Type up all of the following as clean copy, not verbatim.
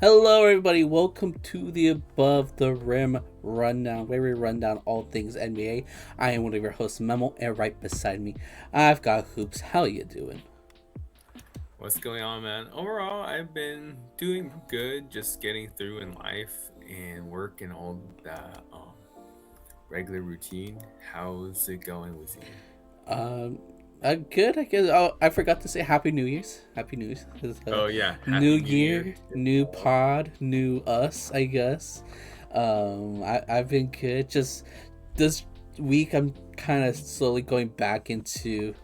Hello, everybody. Welcome to the Above the Rim Rundown, where we run down all things NBA. I am one of your hosts, Memo, and right beside me, I've got Hoops. How you doing? What's going on, man? Overall, I've been doing good, just getting through in life and work and all that regular routine. How's it going with you? Um, good. I guess. Oh, I forgot to say Happy New Year's. Happy New Year's. It's, Oh yeah, new Happy New Year year, to new all. pod, new us. I guess. I've been good. Just this week, I'm kind of slowly going back into,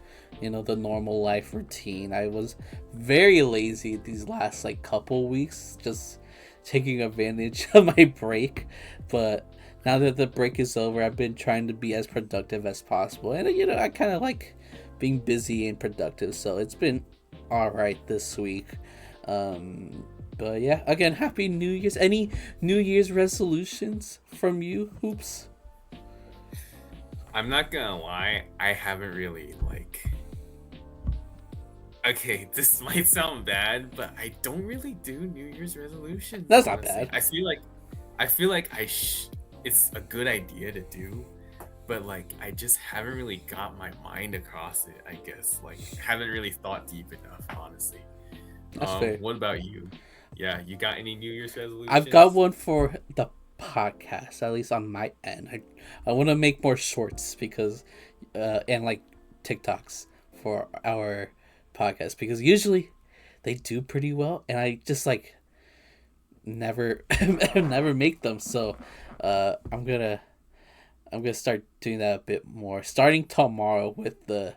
the normal life routine. I was very lazy these last couple weeks, just taking advantage of my break, but now that the break is over, I've been trying to be as productive as possible. And, I kind of like being busy and productive. So it's been all right this week. But yeah, again, Happy New Year's. Any New Year's resolutions from you, Hoops? I'm not gonna lie, I haven't really Okay, this might sound bad, but I don't really do New Year's resolutions. That's not Honestly, bad. I feel like it's a good idea to do, but I just haven't really got my mind across it. I guess haven't really thought deep enough, honestly. That's fair. What about you? Yeah, you got any New Year's I've got resolutions? one for the podcast, at least on my end. I want to make more shorts because, and TikToks for our podcast because usually they do pretty well, and I just never, never make them. So, I'm gonna start doing that a bit more, starting tomorrow with the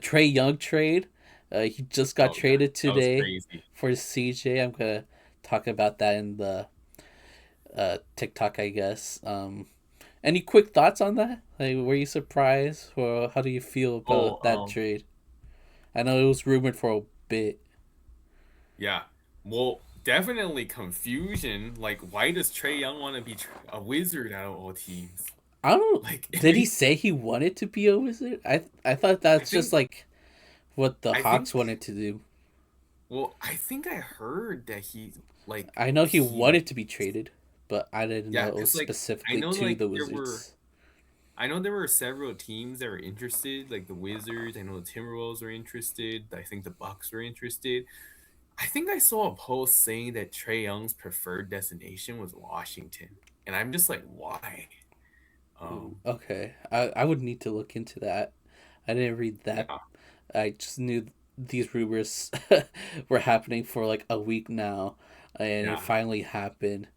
Trey Young trade. He just got Oh yeah, traded that was today crazy. for CJ. I'm gonna talk about that in the TikTok, I guess. Any quick thoughts on that? Like, were you surprised, or how do you feel Oh, about that trade? I know it was rumored for a bit. yeah. Well, definitely confusion. Like, why does Trey Young want to be a wizard out of all teams? I don't. It Did he makes. say he wanted to be a wizard? I thought I that's just think. what the I Hawks think. wanted to do. Well, I think I heard that I know he he. wanted to be traded, but I didn't know Yeah, it was cause I specifically know to the there were. Wizards. I know there were several teams that were interested, like the Wizards. I know the Timberwolves were interested. I think the Bucks were interested. I think I saw a post saying that Trey Young's preferred destination was Washington, and I'm just like, why? Ooh, Um, okay, I would need to look into that. I didn't read that. yeah, I just knew these rumors were happening for a week now, and it yeah, finally happened.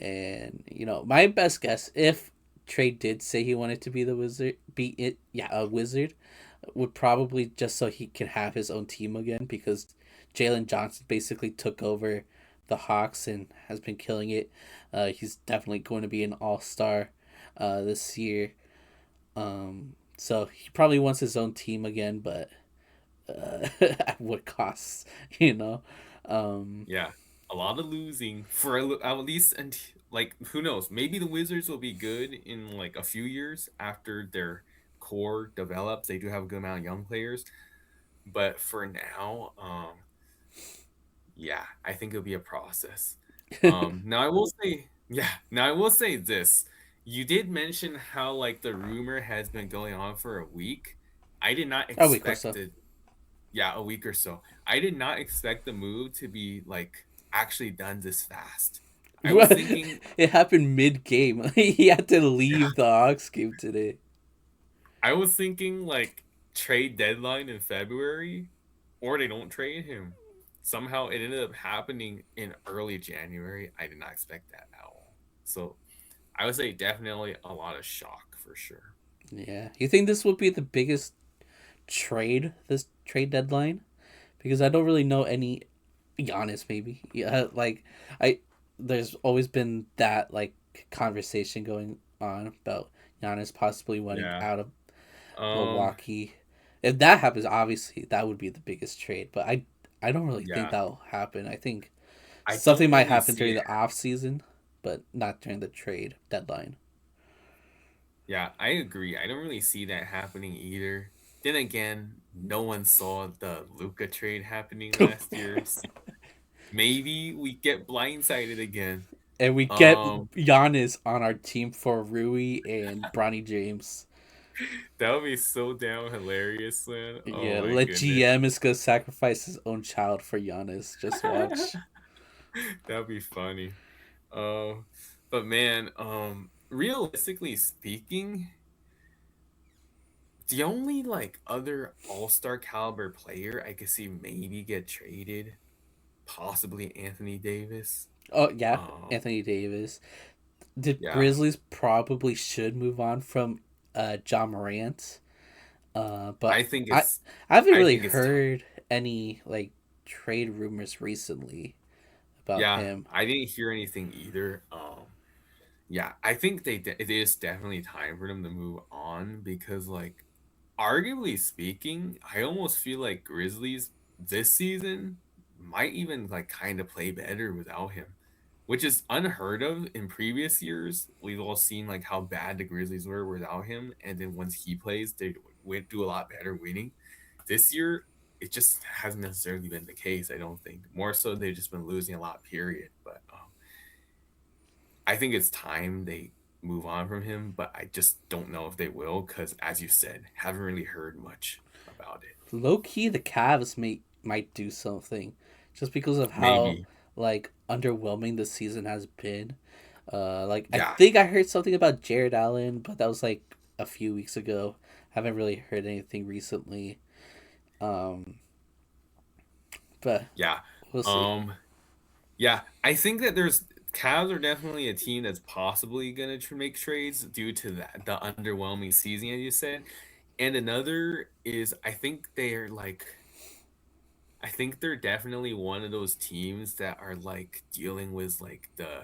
And my best guess, if Trey did say he wanted to be the wizard, be it, yeah, a wizard, would probably just so he can have his own team again because Jalen Johnson basically took over the Hawks and has been killing it. He's definitely going to be an all star this year. So he probably wants his own team again, but at what cost, you know? Um, yeah. A lot of losing for at least, and who knows? Maybe the Wizards will be good in like a few years after their core develops. They do have a good amount of young players, but for now, yeah, I think it'll be a process. Now I will say, yeah, now I will say this. You did mention how the rumor has been going on for a week. I did not a week or expect so. it, yeah, a week or so. I did not expect the move to be actually done this fast. I was thinking, It happened mid game. He had to yeah, leave the Hawks game today. I was thinking trade deadline in February, or they don't trade him. Somehow it ended up happening in early January. I did not expect that at all. So I would say definitely a lot of shock for sure. Yeah, you think this would be the biggest trade this trade deadline? Because I don't really know any. Giannis, maybe. Yeah, I. There's always been that conversation going on about Giannis possibly wanting Yeah. out of Um. Milwaukee. If that happens, obviously that would be the biggest trade. But I don't really think Yeah. that'll happen. I think I something don't might really happen see during it. the off season, but not during the trade deadline. Yeah, I agree. I don't really see that happening either. Then again, no one saw the Luka trade happening last year. maybe we get blindsided again. And we get Um, Giannis on our team for Rui and Bronny James. that would be so damn hilarious, man. Oh Yeah, my let goodness. GM is gonna sacrifice his own child for Giannis. Just watch. That'd be funny. But man, realistically speaking, the only like other all-star caliber player I could see maybe get traded, possibly Anthony Davis. Oh yeah, Um, Anthony Davis. The yeah, Grizzlies probably should move on from John Morant. I But think I it's I haven't I really think it's time. heard any like trade rumors recently about Yeah, him. I didn't hear anything either. Yeah, I think it is definitely time for them to move on because like arguably speaking, I almost feel like Grizzlies this season might even like kind of play better without him, which is unheard of in previous years. We've all seen like how bad the Grizzlies were without him, and then once he plays, they went do a lot better winning. This year, it just hasn't necessarily been the case. I don't think. More so, they've just been losing a lot. Period. But I think it's time they move on from him, but I just don't know if they will because, as you said, haven't really heard much about it. Low key, the Cavs might do something, just because of how Maybe, like underwhelming the season has been. Like I yeah, think I heard something about Jared Allen, but that was like a few weeks ago. Haven't really heard anything recently. Um, but yeah, we'll see. um, yeah. I think that there's Cavs are definitely a team that's possibly gonna make trades due to that the underwhelming season, as you said. And another is I think they're definitely one of those teams that are like dealing with like the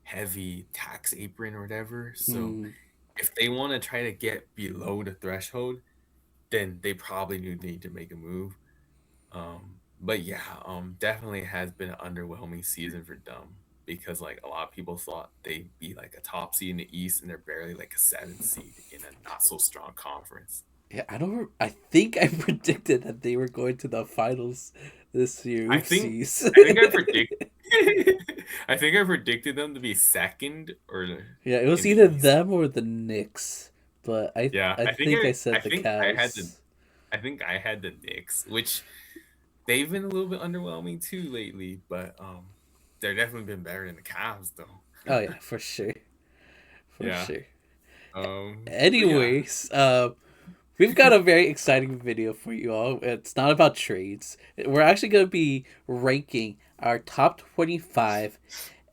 heavy tax apron or whatever. So Hmm. if they want to try to get below the threshold, then they probably do need to make a move. But yeah, definitely has been an underwhelming season for them because like a lot of people thought they'd be like a top seed in the East and they're barely like a seventh seed in a not so strong conference. Yeah, I don't. I think I predicted that they were going to the finals this year. I think Oopsies. I think I predict I think I predicted them to be second or Yeah, it was in the either East. them or the Knicks, but Yeah, I think I said the Cavs. I think I had the Knicks, which they've been a little bit underwhelming too lately, but they're definitely been better than the Cavs though. Oh yeah, for sure, for Yeah. sure. But yeah, Anyways, we've got a very exciting video for you all. It's not about trades. We're actually going to be ranking our top 25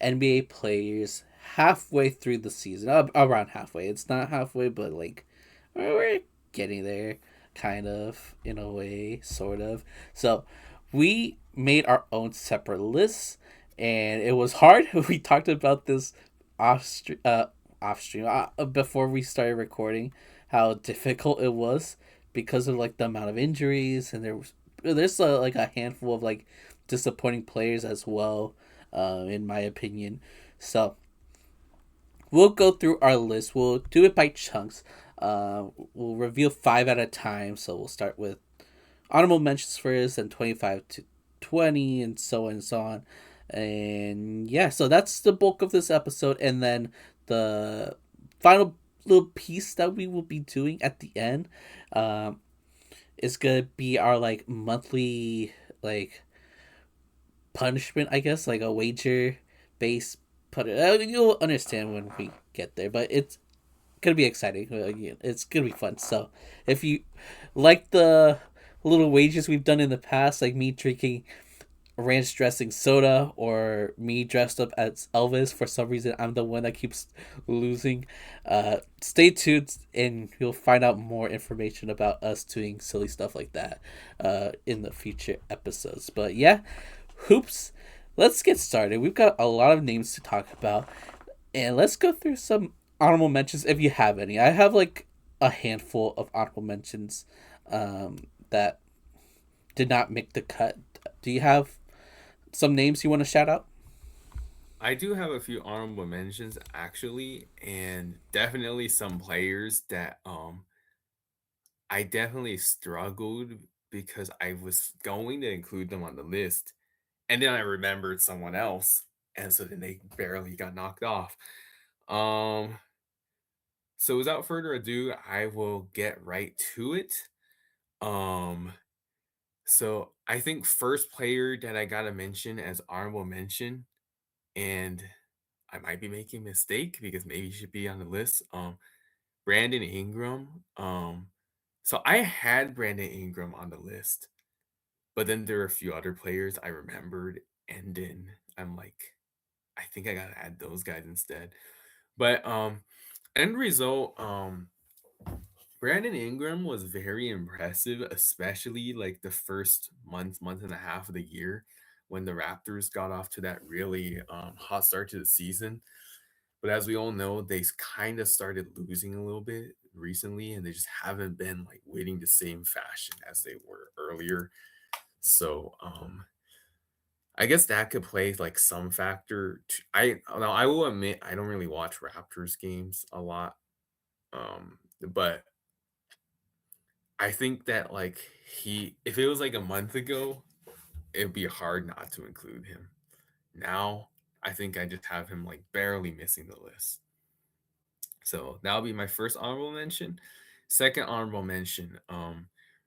NBA players halfway through the season. Around halfway. It's not halfway, but like we're getting there, kind of, in a way, sort of. So we made our own separate lists, and it was hard. We talked about this off, off stream before we started recording, how difficult it was because of like the amount of injuries, and there's like a handful of like disappointing players as well, in my opinion. So we'll go through our list. We'll do it by chunks. We'll review five at a time. So we'll start with honorable mentions first, and 25 to 20, and so on and so on. And yeah, so that's the bulk of this episode. And then the final little piece that we will be doing at the end, um, is gonna be our like monthly like punishment, I guess, like a wager based put you'll understand when we get there, but it's gonna be exciting. It's gonna be fun. So if you like the little wagers we've done in the past, like me drinking ranch dressing soda or me dressed up as Elvis, for some reason I'm the one that keeps losing, stay tuned and you'll find out more information about us doing silly stuff like that in the future episodes. But yeah, hoops, let's get started. We've got a lot of names to talk about, and let's go through some honorable mentions if you have any. I have like a handful of honorable mentions, that did not make the cut. Do you have some names you want to shout out? I do have a few honorable mentions actually, and definitely some players that I definitely struggled because I was going to include them on the list. And then I remembered someone else, and so then they barely got knocked off. Um, so without further ado, I will get right to it. Um, so I think first player that I gotta mention as honorable mention, and I might be making a mistake because maybe he should be on the list. Brandon Ingram. So I had Brandon Ingram on the list, but then there were a few other players I remembered, and then I'm like, I think I gotta add those guys instead. But end result, Brandon Ingram was very impressive, especially like the first month and a half of the year when the Raptors got off to that really hot start to the season. But as we all know, they kind of started losing a little bit recently, and they just haven't been like winning the same fashion as they were earlier. So I guess that could play like some factor. Now I will admit I don't really watch Raptors games a lot, but I think that like if it was like a month ago, it'd be hard not to include him. Now I think I just have him like barely missing the list. So that'll be my first honorable mention. Second honorable mention,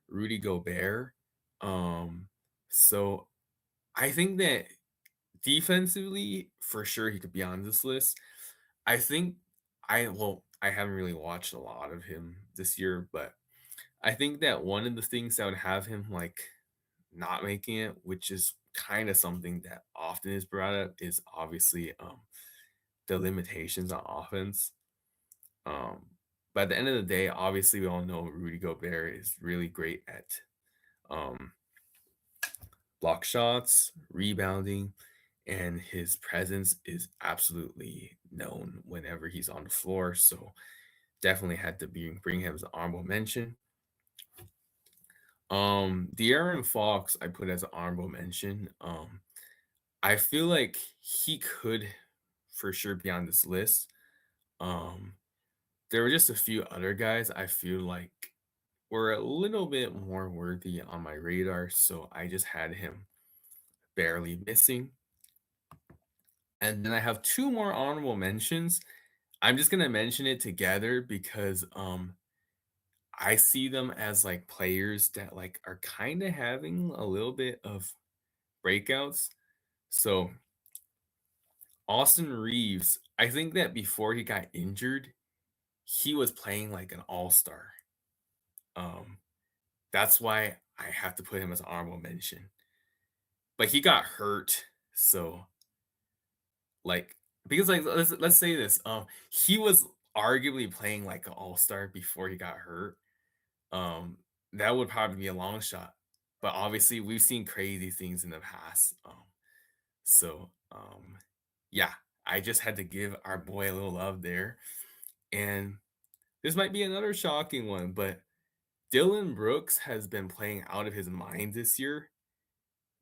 Rudy Gobert. Um, so I think that defensively, for sure, he could be on this list. I think I haven't really watched a lot of him this year, but I think that one of the things that would have him like not making it, which is kind of something that often is brought up, is obviously the limitations on offense. Um, but at the end of the day, obviously we all know Rudy Gobert is really great at um, block shots, rebounding, and his presence is absolutely known whenever he's on the floor. So definitely had to bring him as an honorable mention. De'Aaron Fox I put as an honorable mention. I feel like he could for sure be on this list. Um, there were just a few other guys I feel like were a little bit more worthy on my radar, so I just had him barely missing. And then I have two more honorable mentions. I'm just gonna mention it together because I see them as like players that like are kind of having a little bit of breakouts. So Austin Reeves, I think that before he got injured, he was playing like an all-star. Um, that's why I have to put him as an honorable mention. But he got hurt, so like because like let's say this, he was arguably playing like an all-star before he got hurt. Um, that would probably be a long shot. But obviously we've seen crazy things in the past. So yeah, I just had to give our boy a little love there. And this might be another shocking one, but Dylan Brooks has been playing out of his mind this year.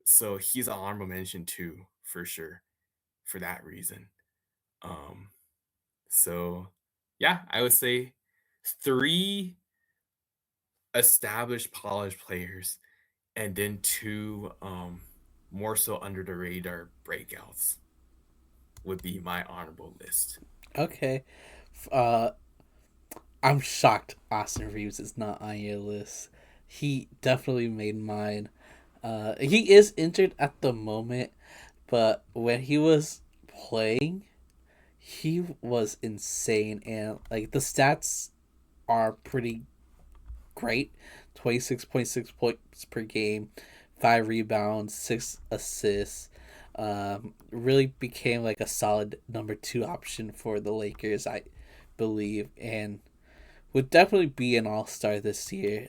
So he's an honorable mention too, for sure, for that reason. Um, so yeah, I would say three established polished players and then two more so under the radar breakouts would be my honorable list. Okay. Uh, I'm shocked Austin Reeves is not on your list. He definitely made mine. He is injured at the moment, but when he was playing, he was insane, and like the stats are pretty great. 26.6 points per game, 5 rebounds, 6 assists. Really became like a solid number two option for the Lakers, I believe, and would definitely be an all star this year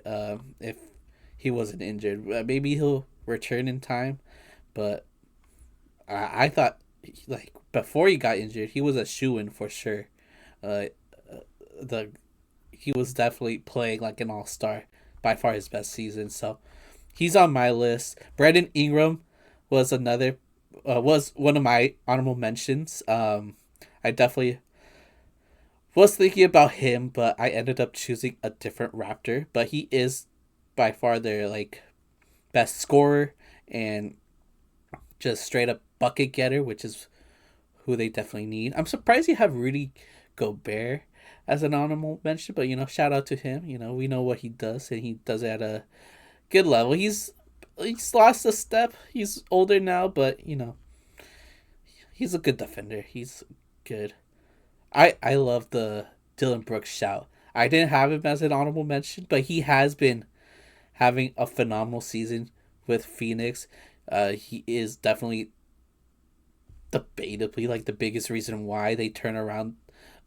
if he wasn't injured. Maybe he'll return in time, but I thought like before he got injured, he was a shoe in for sure. Uh, the he was definitely playing like an all star, by far his best season. So he's on my list. Brandon Ingram was another was one of my honorable mentions. I definitely was thinking about him, but I ended up choosing a different Raptor. But he is by far their like best scorer and just straight up bucket getter, which is who they definitely need. I'm surprised you have Rudy Gobert as an honorable mention, but shout out to him. We know what he does, and he does it at a good level. He's lost a step. He's older now, but he's a good defender. He's good. I love the Dylan Brooks shout. I didn't have him as an honorable mention, but he has been having a phenomenal season with Phoenix. He is definitely debatably like the biggest reason why they turn around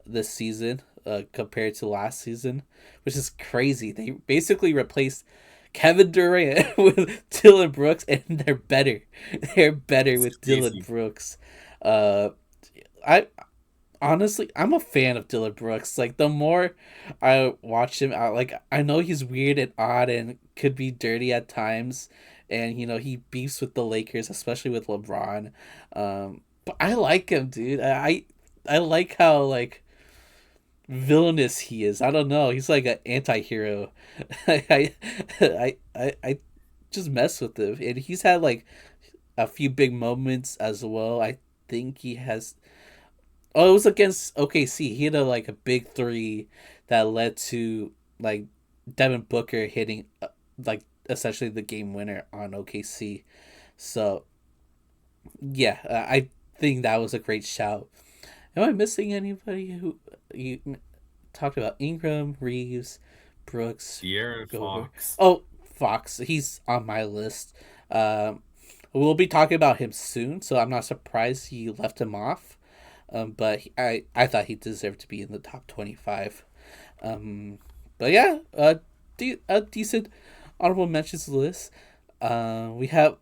this season compared to last season, which is crazy. They basically replaced Kevin Durant with Dylan Brooks, and they're better. They're better It's with Dylan crazy. Brooks. Uh, I honestly, I'm a fan of Dylan Brooks. Like the more I watch him, I know he's weird and odd and could be dirty at times, and he beefs with the Lakers, especially with LeBron. But I like him, dude. I like how like villainous he is. I don't know. He's like an anti-hero. I I just mess with him, and he's had like a few big moments as well. I think he has. Oh, it was against OKC. He had like a big three that led to like Devin Booker hitting like essentially the game winner on OKC. So yeah, I think that was a great shout. Am I missing anybody who you talked about? Ingram, Reeves, Brooks, De'Aaron Gobert. Fox. Oh, Fox. He's on my list. We'll be talking about him soon, so I'm not surprised you left him off. But I thought he deserved to be in the top 25. But yeah, a decent honorable mentions list. We have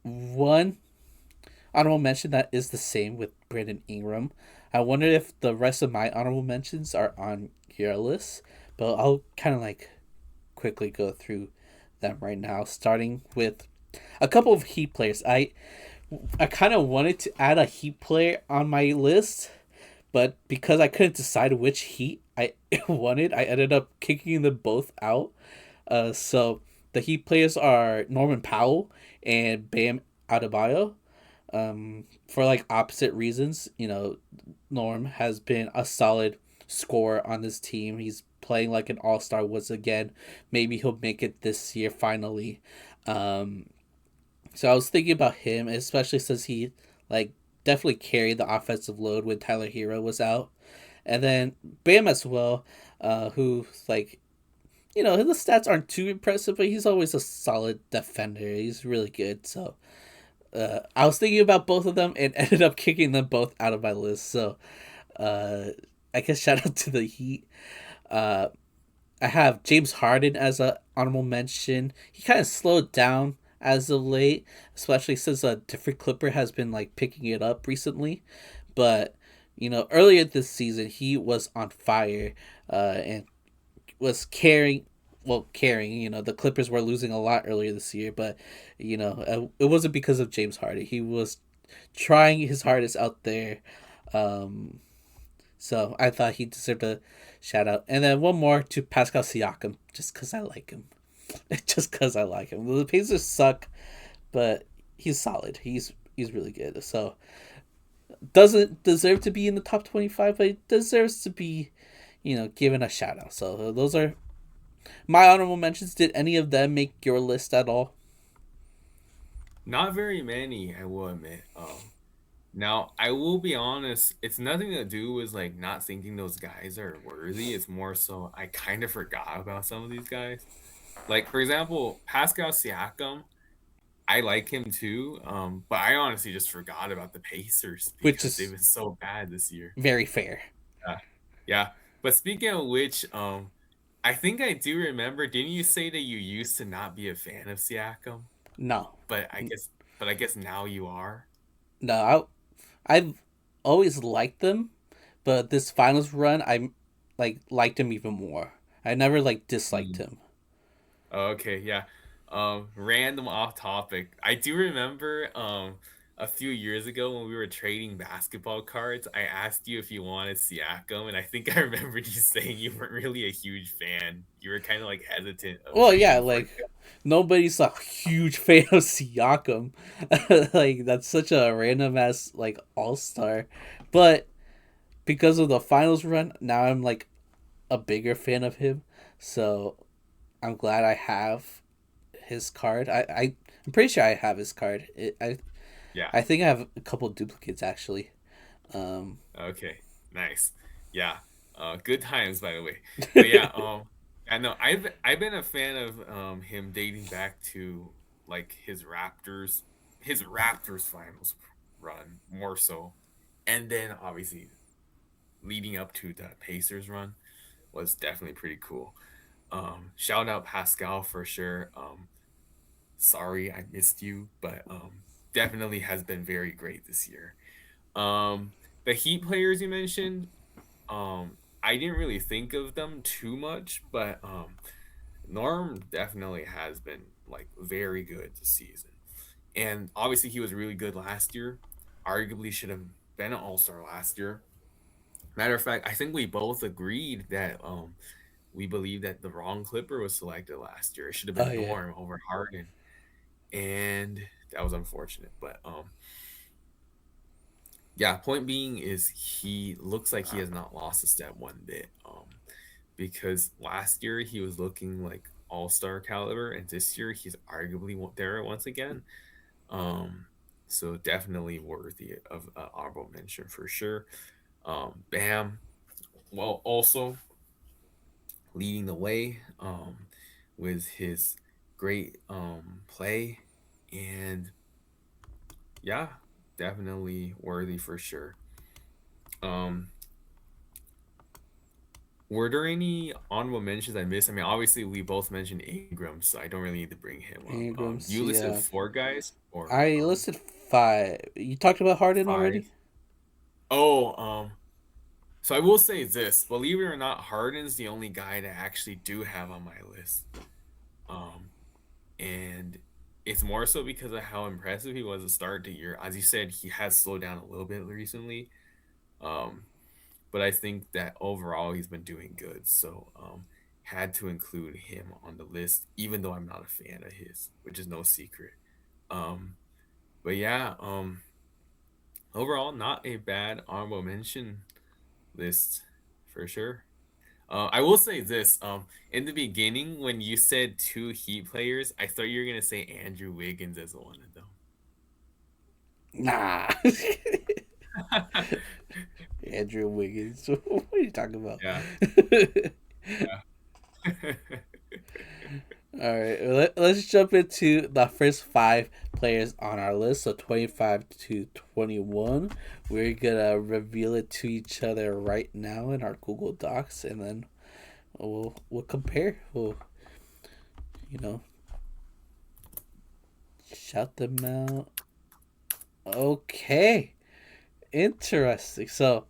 one honorable mention that is the same with Brandon Ingram. I wonder if the rest of my honorable mentions are on your list, but I'll kind of like quickly go through them right now, starting with a couple of Heat players. I kind of wanted to add a Heat player on my list, but because I couldn't decide which Heat I wanted, I ended up kicking them both out. So the Heat players are Norman Powell and Bam Adebayo. For like opposite reasons. Norm has been a solid scorer on this team. He's playing like an all star once again. Maybe he'll make it this year finally. Um, so I was thinking about him, especially since he like definitely carried the offensive load when Tyler Hero was out, and then Bam as well, who like the stats aren't too impressive, but he's always a solid defender. He's really good. So I was thinking about both of them and ended up kicking them both out of my list. So uh, I guess shout out to the Heat. Uh, I have James Harden as a honorable mention. He kind of slowed down as of late, especially since a different Clipper has been like picking it up recently. But earlier this season he was on fire, and was carrying. The Clippers were losing a lot earlier this year, but it wasn't because of James Harden. He was trying his hardest out there. Um, so I thought he deserved a shout out. And then one more to Pascal Siakam, just because I like him. Just because I like him. The Pacers suck, but he's solid. He's really good. So doesn't deserve to be in the top 25, but he deserves to be, given a shout out. So those are my honorable mentions. Did any of them make your list at all? Not very many, I will admit. Now I will be honest, it's nothing to do with like not thinking those guys are worthy. It's more so I kind of forgot about some of these guys. Like for example, Pascal Siakam, I like him too. But I honestly just forgot about the Pacers Which because they've is been so bad this year. very fair. Yeah. Yeah. But speaking of which, I think I do remember, didn't you say that you used to not be a fan of Siakam? No, But I guess now you are. no, I've always liked them, but this finals run, I like liked him even more. I never like disliked Mm. him. Okay, yeah. Random off topic. I do remember a few years ago when we were trading basketball cards, I asked you if you wanted Siakam, and I think I remembered you saying you weren't really a huge fan. You were kind of like hesitant of Well, yeah, trading for like him. nobody's a huge fan of Siakam. Like that's such a random ass like all star, but because of the finals run, now I'm like a bigger fan of him. So I'm glad I have his card. I'm pretty sure I have his card. Yeah. I think I have a couple duplicates actually. Um, Okay. Nice. Yeah. Good times, by the way. But yeah. I know I've been a fan of him dating back to like his Raptors finals run more so, and then obviously leading up to the Pacers run was definitely pretty cool. Shout out Pascal for sure. Sorry I missed you, but definitely has been very great this year. The Heat players you mentioned, I didn't really think of them too much, but Norm definitely has been like very good this season. And obviously he was really good last year. Arguably should have been an all-star last year. Matter of fact, I think we both agreed that we believe that the wrong Clipper was selected last year. It should have oh been yeah, Norm over Harden. And that was unfortunate. But yeah, point being is he looks like he has not lost a step one bit. Because last year he was looking like all-star caliber, and this year he's arguably there once again. Um, so definitely worthy of honorable mention for sure. Bam. Well, also leading the way with his great play, and yeah, definitely worthy for sure. Um, Were there any honorable mentions I missed? I mean, obviously we both mentioned Ingram, so I don't really need to bring him up. Ingram, You listed Siak. four guys or I listed five. You talked about Harden five? already. Oh, so I will say this: believe it or not, Harden's the only guy that I actually do have on my list. Um, and it's more so because of how impressive he was to start the year. As you said, he has slowed down a little bit recently. Um, but I think that overall he's been doing good. So had to include him on the list, even though I'm not a fan of his, which is no secret. Um, but yeah, overall not a bad honorable mention list for sure. I will say this: in the beginning, when you said two Heat players, I thought you were gonna say Andrew Wiggins as one of Nah. them. Andrew Wiggins. What are you talking about? Yeah, yeah. All right, let's jump into the first five players on our list. So 25 to 21. We're gonna reveal it to each other right now in our Google Docs, and then we'll compare. We'll you know shout them out. Okay, interesting. So,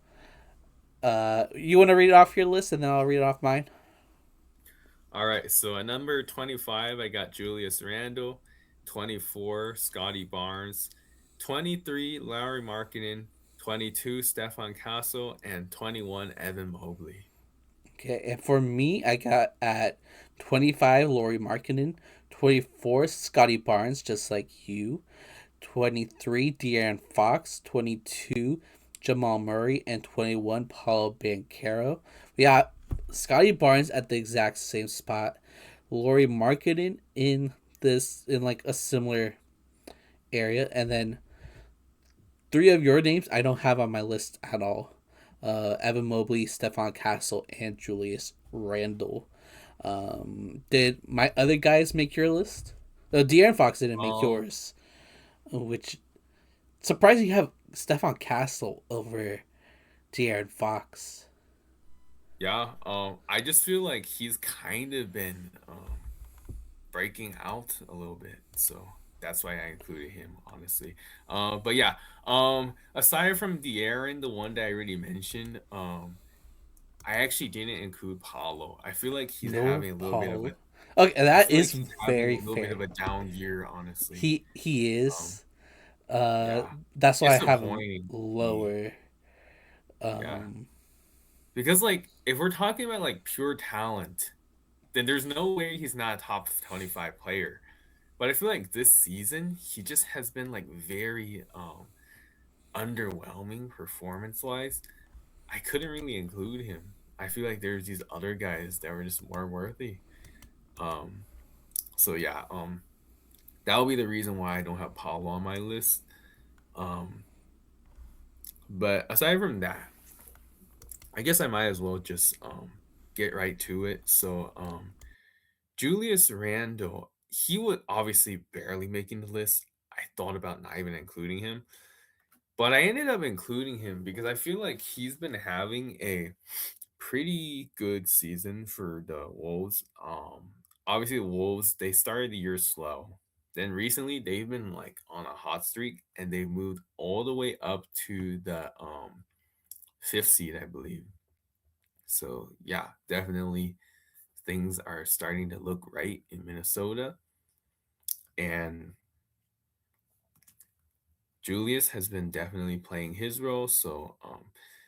you want to read off your list, and then I'll read off mine. All right, so at number 25, I got Julius Randle, 24, Scotty Barnes, 23, Larry Markkinen, 22, Stefan Castle, and 21, Evan Mobley. Okay, and for me, I got at 25 Laurie Markkinen, 24 Scotty Barnes, just like you, 23 De'Aaron Fox, 22 Jamal Murray, and 21 Paulo Banchero. We got Scotty Barnes at the exact same spot. Laurie Markkinen in like a similar area, and then three of your names I don't have on my list at all. Evan Mobley, Stefan Castle, and Julius Randle. Did my other guys make your list? De'Aaron Fox didn't make Um, yours, which surprising you have Stefan Castle over De'Aaron Fox. yeah, I just feel like he's kind of been breaking out a little bit, so that's why I included him, honestly. But yeah, aside from De'Aaron, the one that I already mentioned, I actually didn't include Paulo. I feel like he's No having a little bit of a Paul. Okay, I that feel like is he's having a very little bit fair. of a down year, honestly. He Um, is. Uh, Yeah, that's why I have him disappointing to me. lower. Yeah, Um, because like if we're talking about like pure talent, then there's no way he's not a top 25 player. But I feel like this season he just has been like very underwhelming performance wise. I couldn't really include him. I feel like there's these other guys that were just more worthy. Um so yeah, that'll be the reason why I don't have Paulo on my list. Um but aside from that, I guess I might as well just get right to it. So Julius Randle, he would obviously barely making the list. I thought about not even including him, but I ended up including him because I feel like he's been having a pretty good season for the Wolves. Obviously the Wolves, they started the year slow. Then recently they've been like on a hot streak and they've moved all the way up to the fifth seed, I believe. So yeah, definitely things are starting to look right in Minnesota. And Julius has been definitely playing his role. So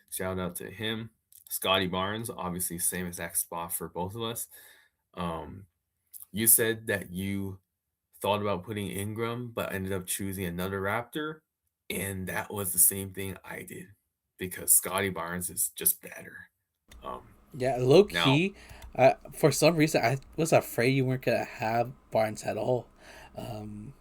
shout out to him. Scotty Barnes, obviously same exact spot for both of us. Um, you said that you thought about putting Ingram, but ended up choosing another Raptor. And that was the same thing I did because Scotty Barnes is just better. Um, yeah, low now, key. For some reason, I was afraid you weren't gonna have Barnes at all. Um,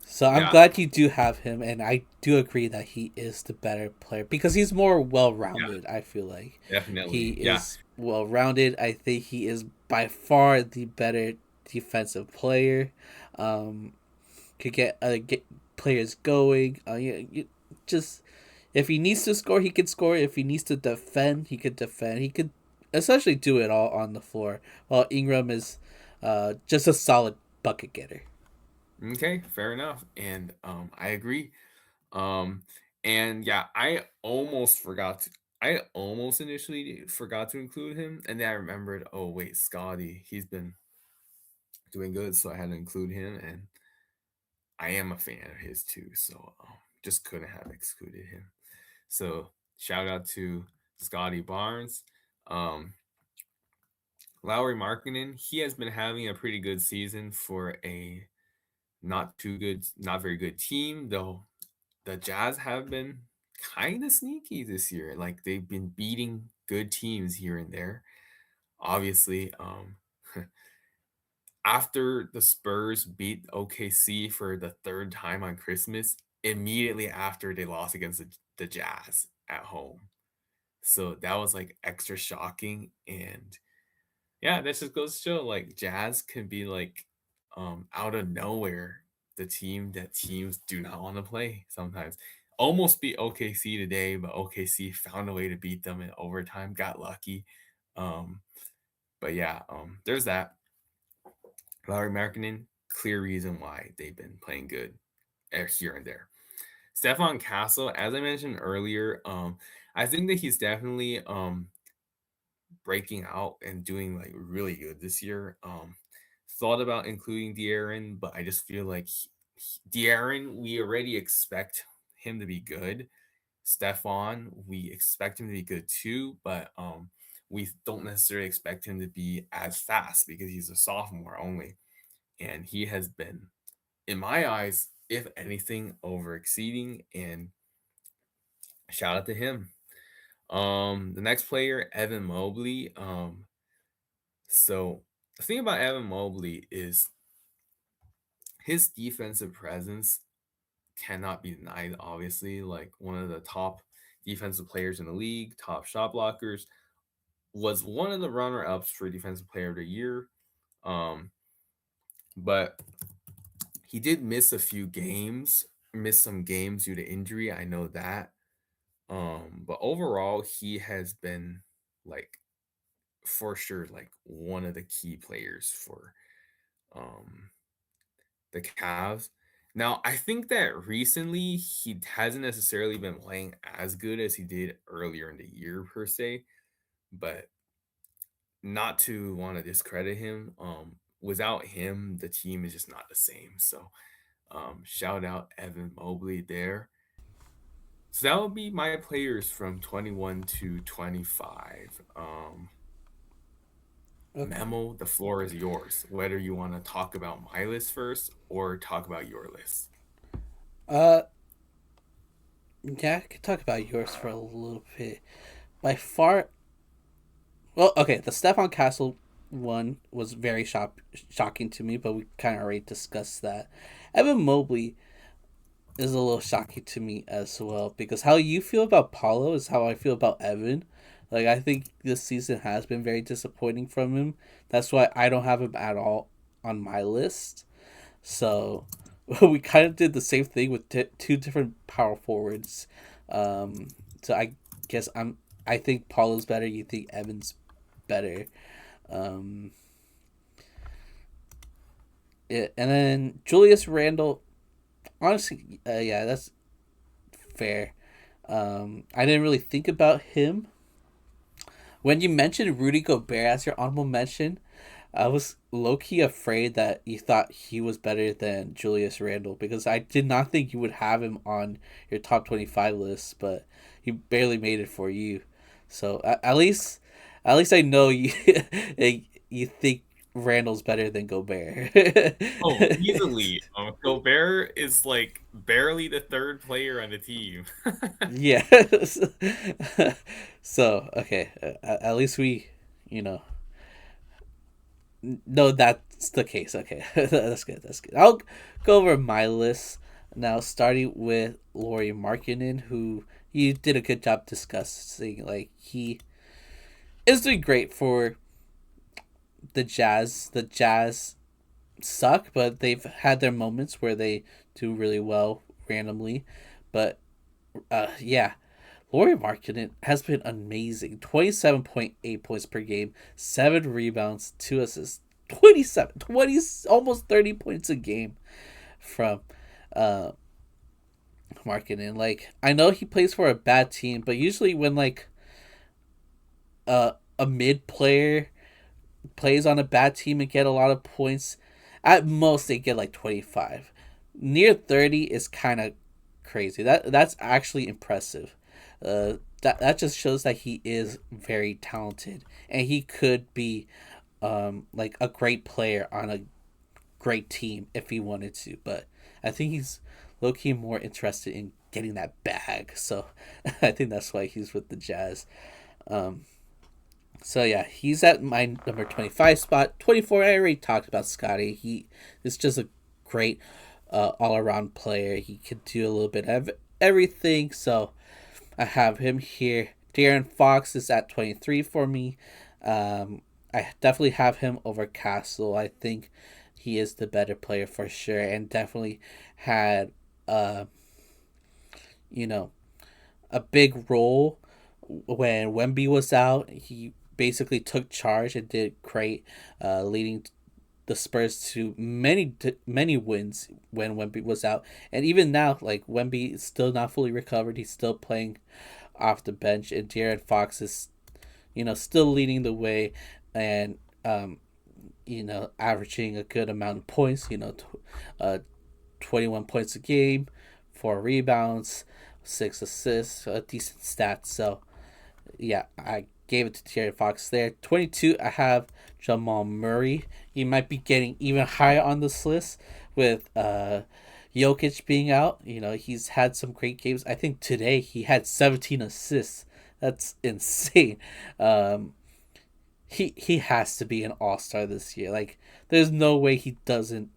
So I'm yeah, glad you do have him, and I do agree that he is the better player because he's more well yeah, rounded. I feel like he definitely. Yeah, is well rounded. I think he is by far the better defensive player. Um, could get players going. Just if he needs to score, he could score. If he needs to defend, he could defend. He could essentially do it all on the floor. While Ingram is just a solid bucket getter. okay, fair enough. And I agree. Um, and yeah, I almost initially forgot to include him, and then I remembered, oh wait, Scotty, he's been doing good, so I had to include him, and I am a fan of his too, so just couldn't have excluded him. So shout out to Scotty Barnes. Um, Lowry Markkinen, he has been having a pretty good season for a not very good team, though the Jazz have been kind of sneaky this year. Like they've been beating good teams here and there. Obviously, after the Spurs beat OKC for the third time on Christmas, immediately after they lost against the Jazz at home. So that was like extra shocking. And yeah, that just goes to show like Jazz can be like out of nowhere the team that teams do not want to play sometimes. Almost beat OKC today, but OKC found a way to beat them in overtime, got lucky. Um, but yeah, there's that. Larry Markkinen, clear reason why they've been playing good here and there. Stefan Castle, as I mentioned earlier, I think that he's definitely breaking out and doing like really good this year. Thought about including De'Aaron, but I just feel like De'Aaron, we already expect him to be good. Stefan, we expect him to be good too, but we don't necessarily expect him to be as fast because he's a sophomore only, and he has been, in my eyes, if anything, over exceeding. And shout out to him. The next player, Evan Mobley. So the thing about Evan Mobley is his defensive presence cannot be denied, obviously. Like one of the top defensive players in the league, top shot blockers, was one of the runner-ups for defensive player of the year. Um, but he did miss a few games, miss some games due to injury. I know that. But overall, he has been like for sure like one of the key players for um the Cavs. Now, I think that recently he hasn't necessarily been playing as good as he did earlier in the year per se, but not to want to discredit him. Without him, the team is just not the same. So, Shout out Evan Mobley there. So that would be my players from 21 to 25. Okay. Memo, the floor is yours. Whether you want to talk about my list first or talk about your list. Uh, yeah, I could talk about yours for a little bit. By far, well, okay, the Stephon Castle one was very shocking to me, but we kind of already discussed that. Evan Mobley is a little shocking to me as well because how you feel about Paulo is how I feel about Evan. Like I think this season has been very disappointing from him. That's why I don't have him at all on my list. So we kind of did the same thing with two different power forwards. So I guess I think Paulo's better. You think Evan's better. Um, and then Julius Randle. Honestly, yeah, that's fair. I didn't really think about him when you mentioned Rudy Gobert as your honorable mention. I was low key afraid that you thought he was better than Julius Randle because I did not think you would have him on your top 25 list, but he barely made it for you. So at least I know you you think Randle's better than Gobert. Oh, easily. Gobert is like barely the third player on the team. Yes. So okay, at least we, you know, no, that's the case. Okay, that's good. That's good. I'll go over my list now, starting with Lauri Markkinen, who you did a good job discussing. Like he is doing great for the Jazz. The Jazz suck, but they've had their moments where they do really well randomly. But yeah, Lauri Markkinen has been amazing. 27.8 points per game, 7 rebounds, 2 assists, 20, almost 30 points a game from uh, Markkinen. Like, I know he plays for a bad team, but usually when, like, a mid player plays on a bad team and get a lot of points, at most they get like 25. Near 30 is kind of crazy. That's actually impressive. That just shows that he is very talented and he could be like a great player on a great team if he wanted to. But I think he's low key more interested in getting that bag. So I think that's why he's with the Jazz. Um, so yeah, he's at my number 25 spot. 24, I already talked about Scotty. He is just a great all around player. He can do a little bit of everything. So I have him here. De'Aaron Fox is at 23 for me. I definitely have him over Castle. I think he is the better player for sure, and definitely had you know, a big role when Wemby was out. He basically took charge and did great, leading the Spurs to many wins when Wemby was out. And even now, like Wemby is still not fully recovered. He's still playing off the bench, and De'Aaron Fox is, still leading the way, and averaging a good amount of points. 21 points a game, 4 rebounds, 6 assists, a decent stat. So yeah, I gave it to De'Aaron Fox there. 22, I have Jamal Murray. He might be getting even higher on this list with Jokic being out. He's had some great games. I think today he had 17 assists. That's insane. He has to be an all-star this year. Like, there's no way he doesn't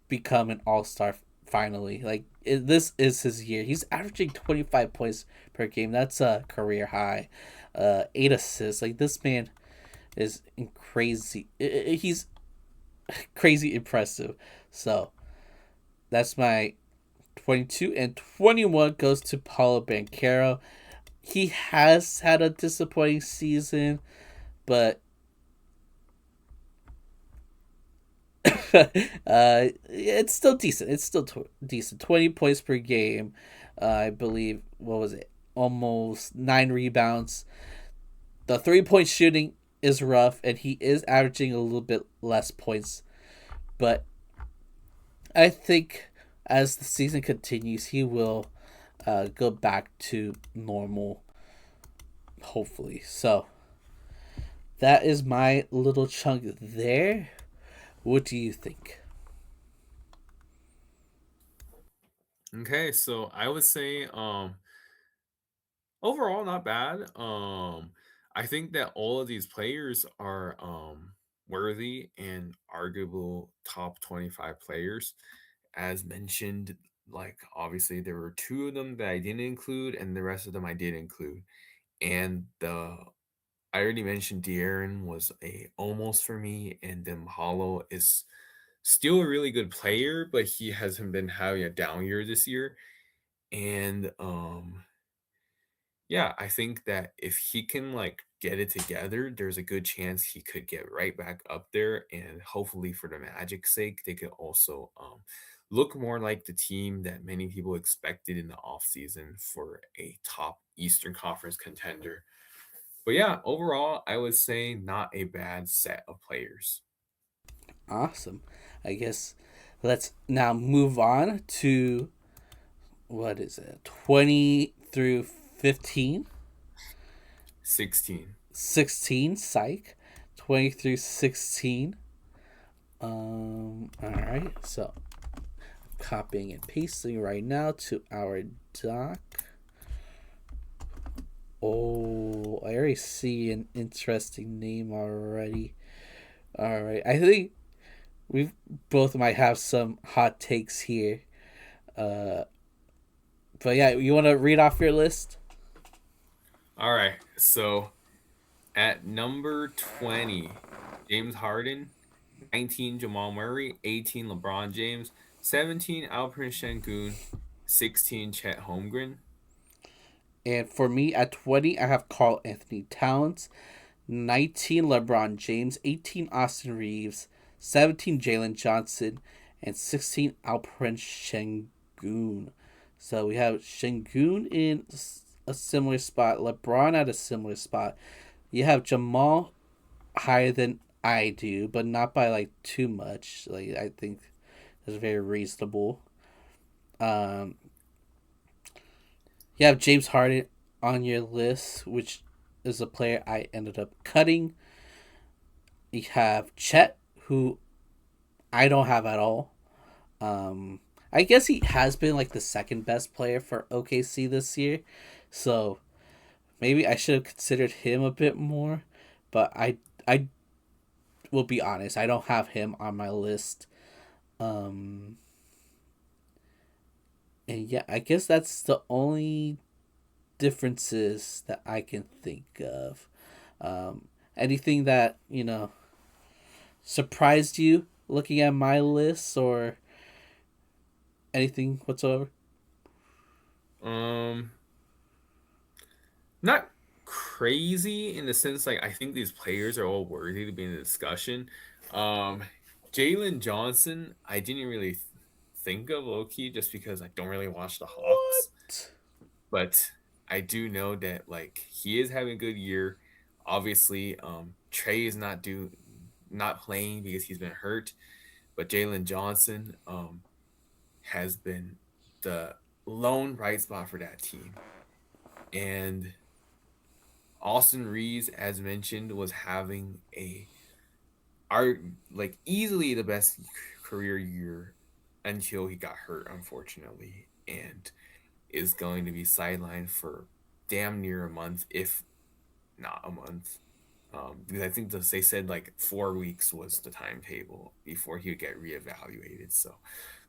become an all-star finally. Like, this is his year. He's averaging 25 points per game. That's a career high. 8 assists. Like, this man is crazy. He's crazy impressive. So that's my 22, and 21 goes to Paulo Banchero. He has had a disappointing season, but it's still decent. It's still decent. 20 points per game. I believe, what was it? Almost 9 rebounds. The 3-point shooting is rough, and he is averaging a little bit less points. But I think as the season continues, he will go back to normal, hopefully. So that is my little chunk there. What do you think? Okay, so I would say overall not bad. I think that all of these players are worthy and arguable top 25 players. As mentioned, like obviously there were two of them that I didn't include and the rest of them I did include. And the I already mentioned De'Aaron was a almost for me, and then Mahalo is still a really good player, but he hasn't been having a down year this year. And yeah, I think that if he can like get it together, there's a good chance he could get right back up there. And hopefully, for the Magic's sake, they could also look more like the team that many people expected in the offseason for a top Eastern Conference contender. But yeah, overall, I would say not a bad set of players. Awesome. I guess let's now move on to what is it? 20 through 15? 16. 16, psych. 20 through 16. All right. So copying and pasting right now to our doc. Oh, I already see an interesting name already. All right. I think we both might have some hot takes here. Uh, but yeah, you want to read off your list? All right. So at number 20, James Harden, 19, Jamal Murray, 18, LeBron James, 17, Alperen Sengun, 16, Chet Holmgren. And for me, at 20, I have Carl Anthony Towns, 19, LeBron James, 18, Austin Reeves, 17, Jalen Johnson, and 16, Alperen Sengun. So we have Sengun in a similar spot, LeBron at a similar spot. You have Jamal higher than I do, but not by like too much. Like I think that's very reasonable. Um, you have James Harden on your list, which is a player I ended up cutting. You have Chet, who I don't have at all. I guess he has been like the second best player for OKC this year, so maybe I should have considered him a bit more. But I will be honest, I don't have him on my list. Um, and yeah, I guess that's the only differences that I can think of. Anything that surprised you looking at my list or anything whatsoever? Um, Not crazy in the sense like I think these players are all worthy to be in the discussion. Um, Jalen Johnson, I didn't really think of low key just because I don't really watch the Hawks, What? but I do know that like he is having a good year. Obviously, Trey is not playing because he's been hurt, but Jalen Johnson has been the lone bright spot for that team. And Austin Reeves, as mentioned, was having a are like easily the best career year until he got hurt, unfortunately, and is going to be sidelined for damn near a month, if not a month. Because I think they said like 4 weeks was the timetable before he would get reevaluated. So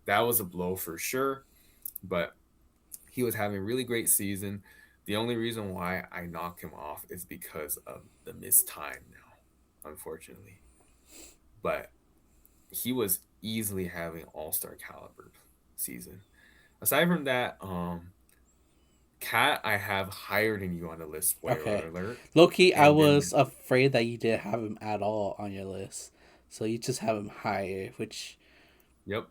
that was a blow for sure. But he was having a really great season. The only reason why I knock him off is because of the missed time now, unfortunately. But he was easily having all-star caliber season. Aside from that, Cat I have higher than you on the list, spoiler Okay. alert. Loki, I And then was afraid that you didn't have him at all on your list. So you just have him higher, which, yep.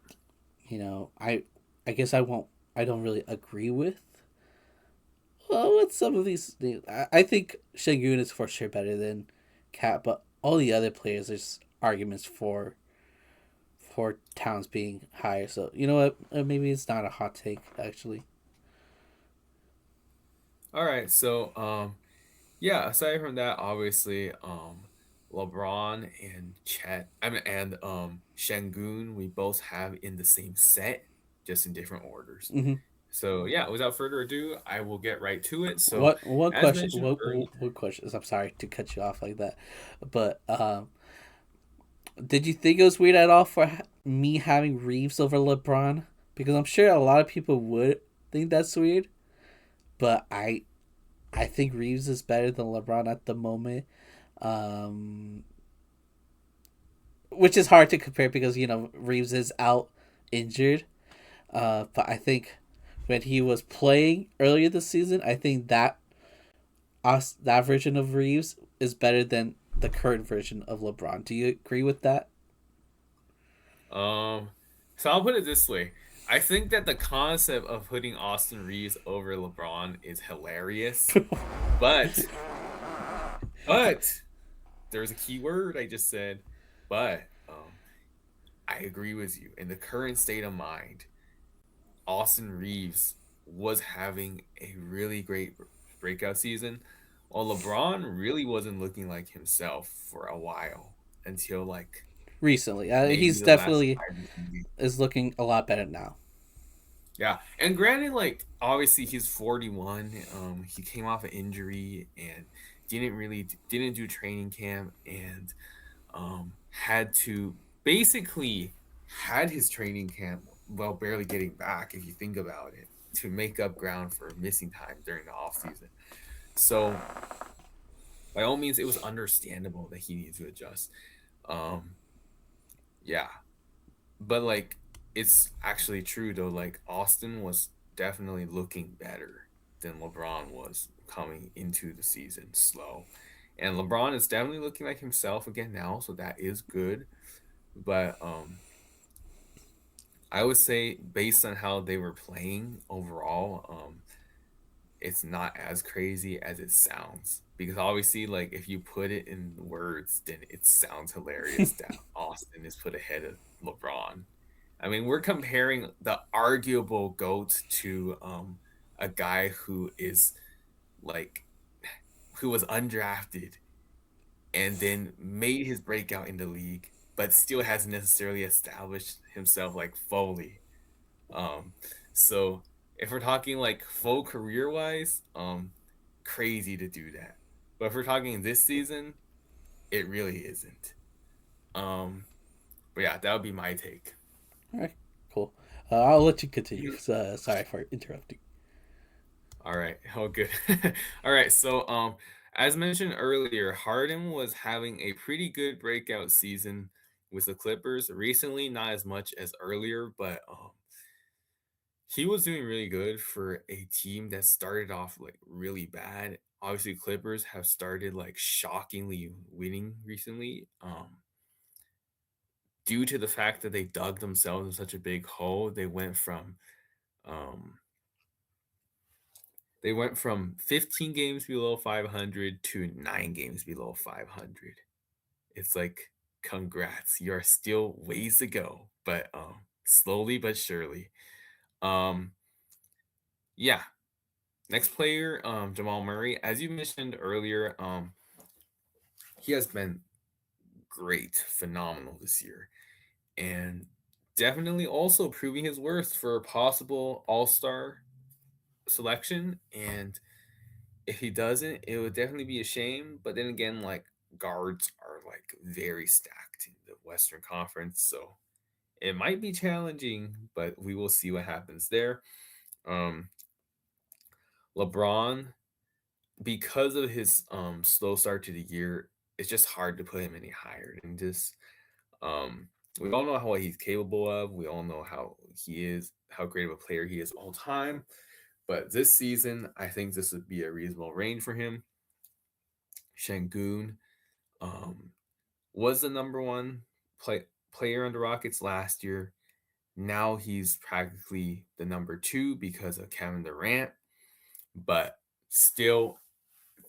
I guess I don't really agree with. Well, with some of these, I think Shingun is for sure better than Cat, but all the other players, there's arguments for Towns being higher. So you know what? Maybe it's not a hot take actually. All right, so yeah, aside from that, obviously, LeBron and Chet, I mean, and Shangun, we both have in the same set, just in different orders. Mm-hmm. So yeah, without further ado, I will get right to it. So, What as question? mentioned earlier, What questions? I'm sorry to cut you off like that, but did you think it was weird at all for me having Reeves over LeBron? Because I'm sure a lot of people would think that's weird, but I think Reeves is better than LeBron at the moment. Um, which is hard to compare because Reeves is out injured. But I think when he was playing earlier this season, I think that version of Reeves is better than the current version of LeBron. Do you agree with that? um, so I'll put it this way: I think that the concept of putting Austin Reeves over LeBron is hilarious, but but there's a key word I just said, but I agree with you. In the current state of mind, Austin Reeves was having a really great breakout season, while LeBron really wasn't looking like himself for a while until like Recently, maybe he's the last definitely 5 to 10 games. is looking a lot better now. Yeah, and granted, like obviously he's 41. He came off an injury and didn't do training camp and had to basically had his training camp while barely getting back, if you think about it, to make up ground for missing time during the off season. So by all means, it was understandable that he needed to adjust. Um, yeah, but like it's actually true though. Like Austin was definitely looking better than LeBron was coming into the season slow. And LeBron is definitely looking like himself again now, so that is good. But I would say based on how they were playing overall, it's not as crazy as it sounds. Because obviously, like if you put it in words, then it sounds hilarious that Austin is put ahead of LeBron. I mean, we're comparing the arguable GOAT to a guy who is like who was undrafted and then made his breakout in the league, but still hasn't necessarily established himself like fully. Um, so if we're talking like full career wise, crazy to do that. But if we're talking this season, it really isn't. Um, but yeah, that would be my take. All right, cool. I'll let you continue. Mhm. Sorry for interrupting. All right. Oh, good. All right. So, as mentioned earlier, Harden was having a pretty good breakout season with the Clippers recently, not as much as earlier, but he was doing really good for a team that started off like really bad. Obviously, Clippers have started like shockingly winning recently, due to the fact that they dug themselves in such a big hole. Um, they went from 15 games below 500 to 9 games below 500. It's like, congrats, you're still ways to go, but slowly but surely. Um, yeah, next player, Jamal Murray. As you mentioned earlier, he has been great, phenomenal this year, and definitely also proving his worth for a possible All Star selection. And if he doesn't, it would definitely be a shame. But then again, like guards are like very stacked in the Western Conference, so it might be challenging, but we will see what happens there. Um, LeBron, because of his slow start to the year, it's just hard to put him any higher than this. Um, we all know what he's capable of. We all know how he is, how great of a player he is all time. But this season, I think this would be a reasonable range for him. Shangoon um, was the number one player on the Rockets last year. Now he's practically the number two because of Kevin Durant. But still,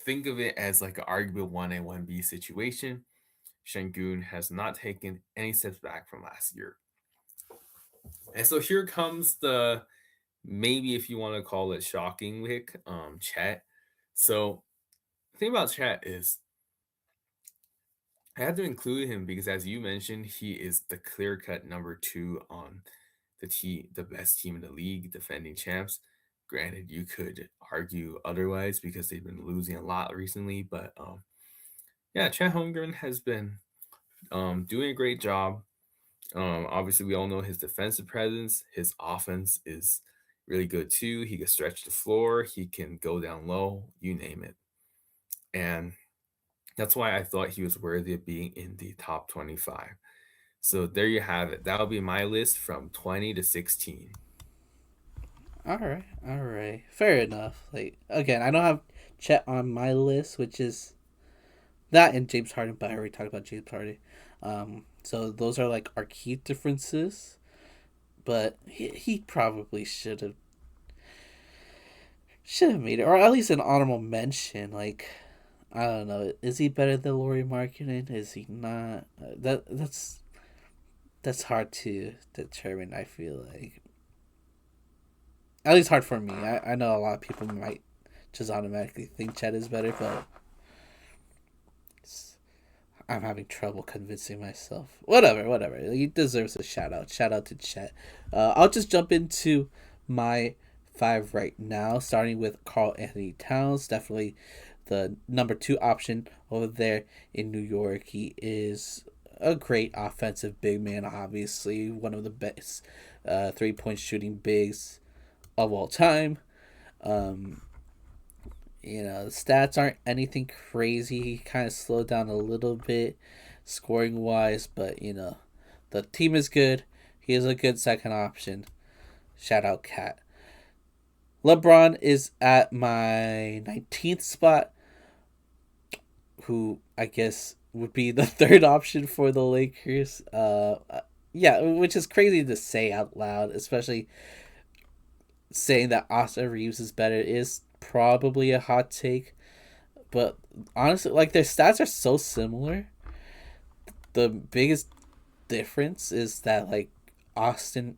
think of it as like an arguable 1A, 1B situation. Shangoon has not taken any steps back from last year. And so here comes the, maybe if you want to call it shocking pick, Chet. So the thing about Chet is I had to include him because, as you mentioned, he is the clear cut number two on the best team in the league, defending champs. Granted, you could argue otherwise because they've been losing a lot recently, but yeah, Chet Holmgren has been doing a great job. Obviously, we all know his defensive presence. His offense is really good too. He can stretch the floor. He can go down low. You name it. And that's why I thought he was worthy of being in the top 25. So there you have it. That'll be my list from 20 to 16. All right, fair enough. Like again, I don't have Chet on my list, which is that and James Harden, but I already talked about James Harden. So those are like our key differences. But he probably should have made it, or at least an honorable mention. Like I don't know, is he better than Laurie Markkinen? Is he not? That's hard to determine. I feel like at least hard for me. I know a lot of people might just automatically think Chet is better, but I'm having trouble convincing myself. Whatever. He deserves a shout out. Shout out to Chet. I'll just jump into my five right now, starting with Carl Anthony Towns. Definitely the number two option over there in New York. He is a great offensive big man, obviously. One of the best 3 point shooting bigs of all time. Um, the stats aren't anything crazy. He kind of slowed down a little bit scoring wise, but the team is good. He is a good second option. Shout out Cat. LeBron is at my 19th spot, who I guess would be the third option for the Lakers. Yeah, which is crazy to say out loud, especially saying that Austin Reeves is better is probably a hot take. But honestly, like their stats are so similar. The biggest difference is that like Austin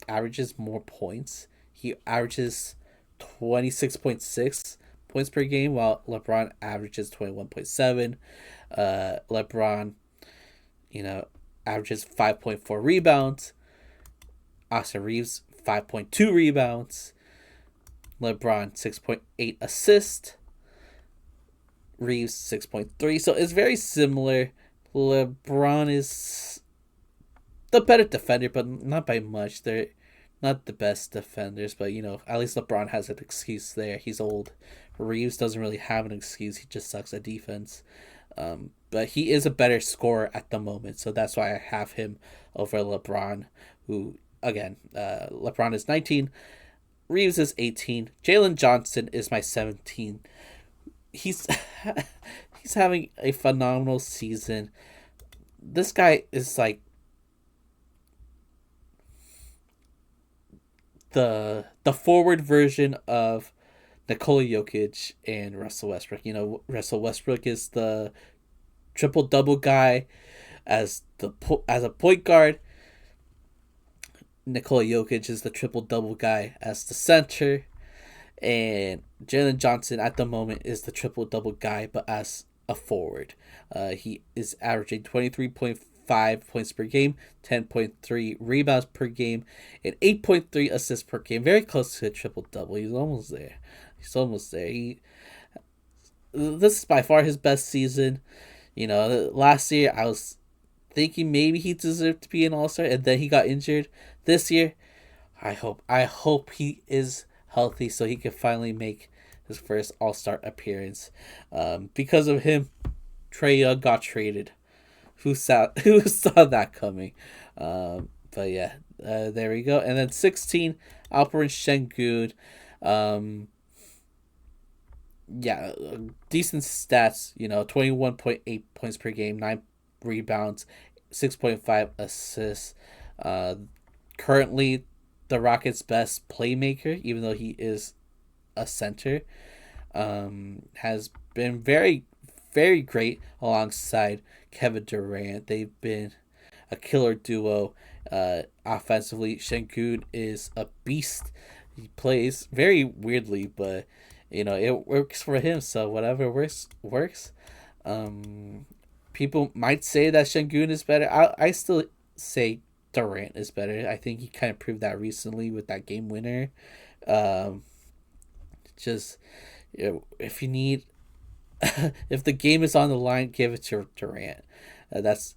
averages more points. He averages 26.6 points per game, while LeBron averages 21.7. LeBron, you know, averages 5.4 rebounds. Austin Reeves 5.2 rebounds. LeBron 6.8 assists. Reeves 6.3. So it's very similar. LeBron is the better defender, but not by much. They're not the best defenders, but at least LeBron has an excuse there. He's old. Reeves doesn't really have an excuse. He just sucks at defense. But he is a better scorer at the moment, so that's why I have him over LeBron, who, again, LeBron is 19, Reeves is 18, Jalen Johnson is my 17. He's he's having a phenomenal season. This guy is like the forward version of Nikola Jokic and Russell Westbrook. Russell Westbrook is the triple double guy as a point guard. Nikola Jokic is the triple double guy as the center, and Jalen Johnson at the moment is the triple double guy, but as a forward. He is averaging 23.5 points per game, 10.3 rebounds per game, and 8.3 assists per game. Very close to a triple double. He's almost there. This is by far his best season. Last year I was thinking maybe he deserved to be an All-Star, and then he got injured. This year, I hope he is healthy so he can finally make his first All-Star appearance. Because of him, Trae Young got traded. Who saw that coming? But yeah, there we go. And then 16, Alperen Şengün. Yeah, decent stats. 21.8 points per game, 9 rebounds, 6.5 assists. Currently, the Rockets' best playmaker, even though he is a center, has been very, very great alongside Kevin Durant. They've been a killer duo. Offensively, Şengün is a beast. He plays very weirdly, but it works for him. So whatever works. Um, People might say that Şengün is better. I still say Durant is better. I think he kind of proved that recently with that game winner. Um, just if you need, if the game is on the line, give it to Durant. That's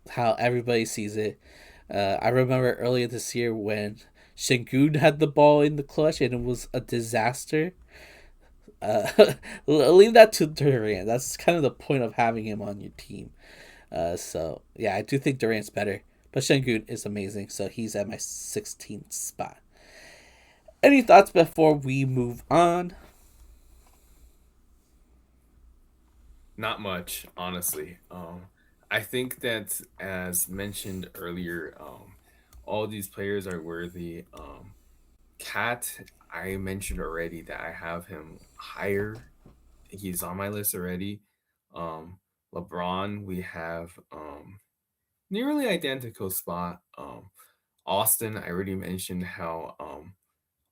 how everybody sees it. I remember earlier this year when Şengün had the ball in the clutch and it was a disaster. Leave that to Durant. That's kind of the point of having him on your team. So yeah, I do think Durant's better, but Şengün is amazing. So he's at my 16th spot. Any thoughts before we move on? Not much, honestly. I think that as mentioned earlier, all these players are worthy. Cat, I mentioned already that I have him higher. He's on my list already. Um, LeBron, we have nearly identical spot. Austin, I already mentioned how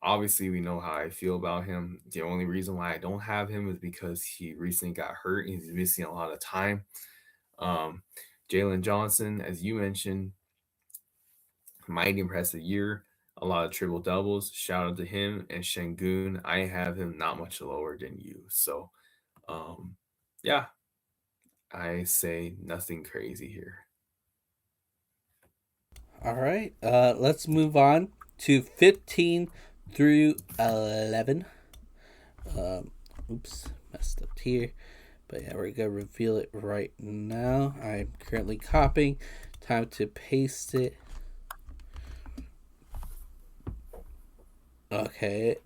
obviously we know how I feel about him. The only reason why I don't have him is because he recently got hurt. He's missing a lot of time. Um, Jalen Johnson, as you mentioned, mighty impressive year. A lot of triple doubles. Shout out to him and Shengun. I have him not much lower than you. So, um, yeah, I say nothing crazy here. All right. Let's move on to 15 through 11. Um, Oops, messed up here. But yeah, we're gonna reveal it right now. I'm currently copying. Time to paste it. Okay.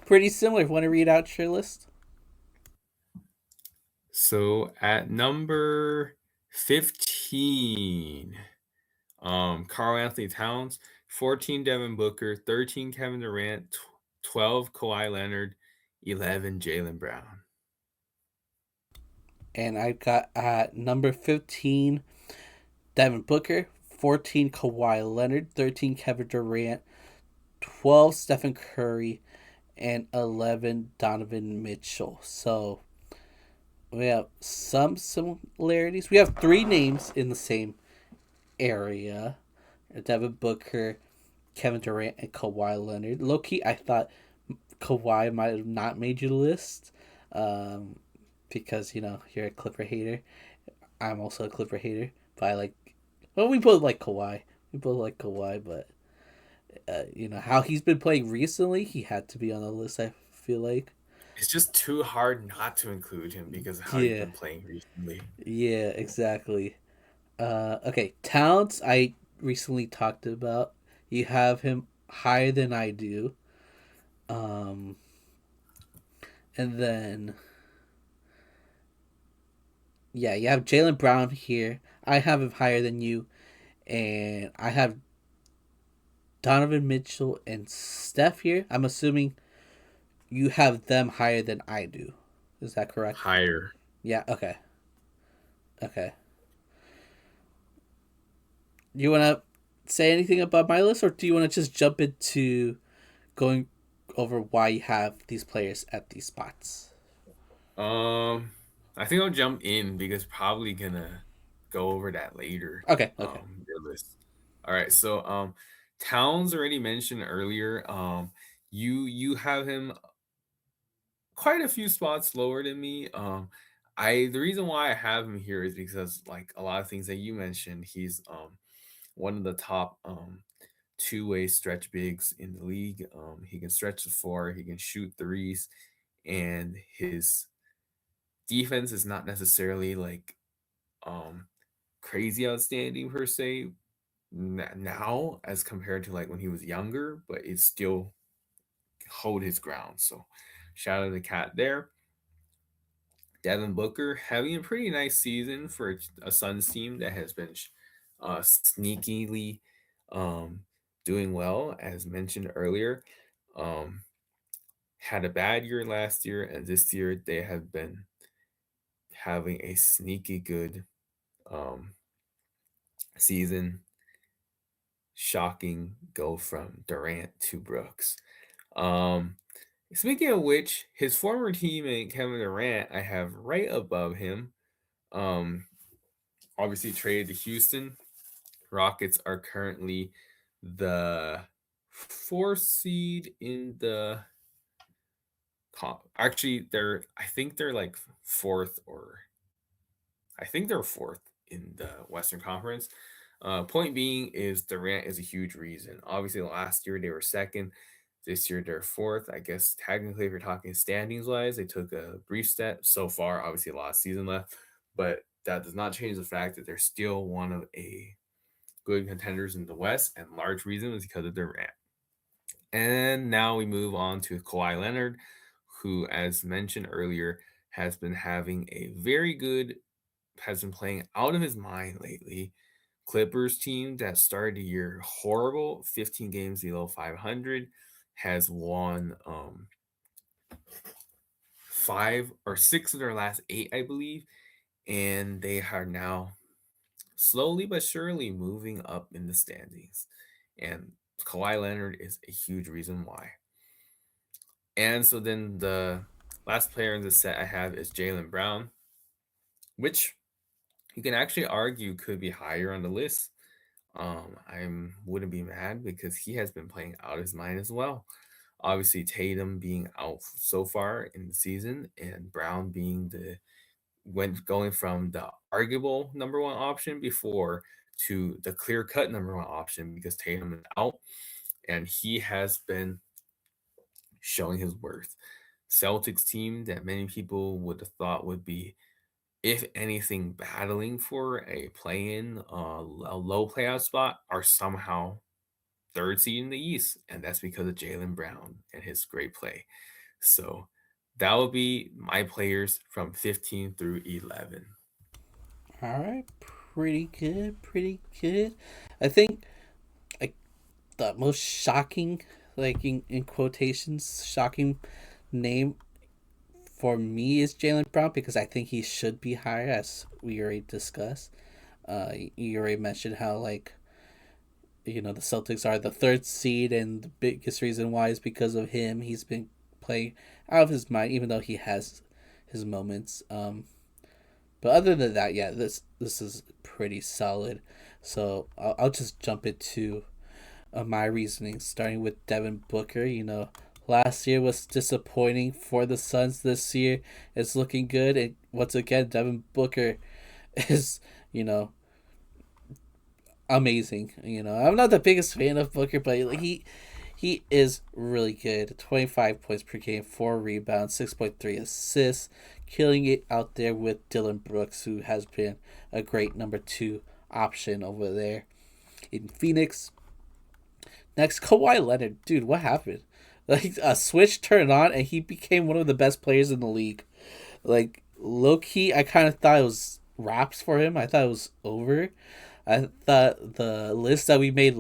Pretty similar. Want to read out your list? So at number 15, Carl Anthony Towns, 14 Devin Booker, 13 Kevin Durant, 12 Kawhi Leonard, 11 Jalen Brown. And I've got at number 15 Devin Booker, 14 Kawhi Leonard, 13 Kevin Durant, 12 Stephen Curry, and 11 Donovan Mitchell. So we have some similarities. We have three names in the same area: Devin Booker, Kevin Durant, and Kawhi Leonard. Low key, I thought Kawhi might have not made your list, um, because you're a Clipper hater. I'm also a Clipper hater, but I like. Well, we both like Kawhi. We both like Kawhi, but how he's been playing recently, he had to be on the list. I feel like. It's just too hard not to include him because of how he's Yeah, been playing recently. yeah, exactly. Okay, Towns. I recently talked about. You have him higher than I do. Um, and then yeah, you have Jalen Brown here. I have him higher than you, and I have Donovan Mitchell and Steph here. I'm assuming you have them higher than I do. Is that correct? Higher. Yeah. Okay. Okay. You want to say anything about my list, or do you want to just jump into going over why you have these players at these spots? Um, I think I'll jump in because probably gonna go over that later. Okay. Okay. Your list. All right. So, Towns already mentioned earlier. You have him quite a few spots lower than me. The reason why I have him here is because like a lot of things that you mentioned, he's one of the top two-way stretch bigs in the league. He can stretch the floor, he can shoot threes, and his defense is not necessarily like um crazy outstanding per se now as compared to like when he was younger, but it still hold his ground. So shout out to the cat there. Devin Booker having a pretty nice season for a Suns team that has been sneakily um, doing well, as mentioned earlier. Um, had a bad year last year, and this year they have been having a sneaky good. um, season. Shocking go from Durant to Brooks. Um, Speaking of which, his former teammate Kevin Durant, I have right above him. Um, Obviously traded to Houston. Rockets are currently the 4th seed in the actually they're I think they're like fourth or I think they're fourth in the Western Conference. Point being is Durant is a huge reason. Obviously, last year they were second. This year they're fourth. I guess technically, if you're talking standings wise, they took a brief step so far. Obviously, a lot of season left, but that does not change the fact that they're still one of a good contenders in the West, and large reason is because of Durant. And now we move on to Kawhi Leonard, who, as mentioned earlier, has been having a very good has been playing out of his mind lately. Clippers team that started the year horrible, 15 games below 500, has won 5 or 6 of their last 8, I believe, and they are now slowly but surely moving up in the standings. And Kawhi Leonard is a huge reason why. And so then the last player in the set I have is Jaylen Brown, which you can actually argue could be higher on the list. I wouldn't be mad because he has been playing out of his mind as well. Obviously, Tatum being out so far in the season, and Brown being the went going from the arguable number one option before to the clear cut number one option because Tatum is out, and he has been showing his worth. Celtics team that many people would have thought would be, if anything, battling for a play-in, a low playoff spot, are somehow 3rd seed in the East, and that's because of Jaylen Brown and his great play. So that will be my players from 15 through 11. All right, pretty good, pretty good. I think like the most shocking, like in quotations, shocking name for me is Jalen Brown because I think he should be higher, as we already discussed. You already mentioned how the Celtics are the 3rd seed, and the biggest reason why is because of him. He's been playing out of his mind, even though he has his moments. But other than that, yeah, this is pretty solid. So I'll just jump into my reasoning, starting with Devin Booker. Last year was disappointing for the Suns. This year it's looking good, and once again, Devin Booker is amazing. I'm not the biggest fan of Booker, but he is really good. 25 points per game, 4 rebounds, 6.3 assists, killing it out there with Dylan Brooks, who has been a great number 2 option over there in Phoenix. Next, Kawhi Leonard. Dude, what happened? Like, a switch turned on and he became one of the best players in the league. Like, low key, I kind of thought it was wraps for him. I thought it was over. I thought the list that we made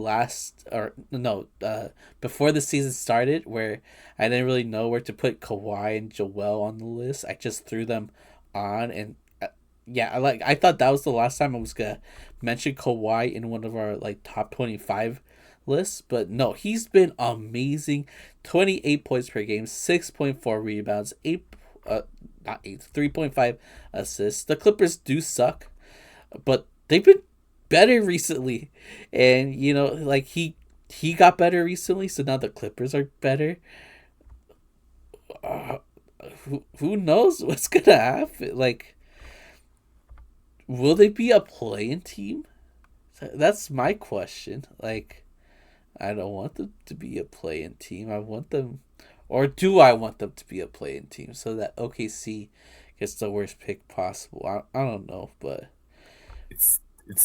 before the season started, where I didn't really know where to put Kawhi and Joel on the list. I just threw them on, and yeah, I thought that was the last time I was gonna mention Kawhi in one of our top 25 lists, but no, he's been amazing. 28 points per game, 6.4 rebounds, 3.5 assists. The Clippers do suck, but they've been better recently, and he got better recently, so now the Clippers are better. uh, who knows what's gonna happen? Like, will they be a play-in team? That's my question. Like, I don't want them to be a play-in team. I want them, or do I want them to be a play-in team so that OKC gets the worst pick possible? I don't know, but It's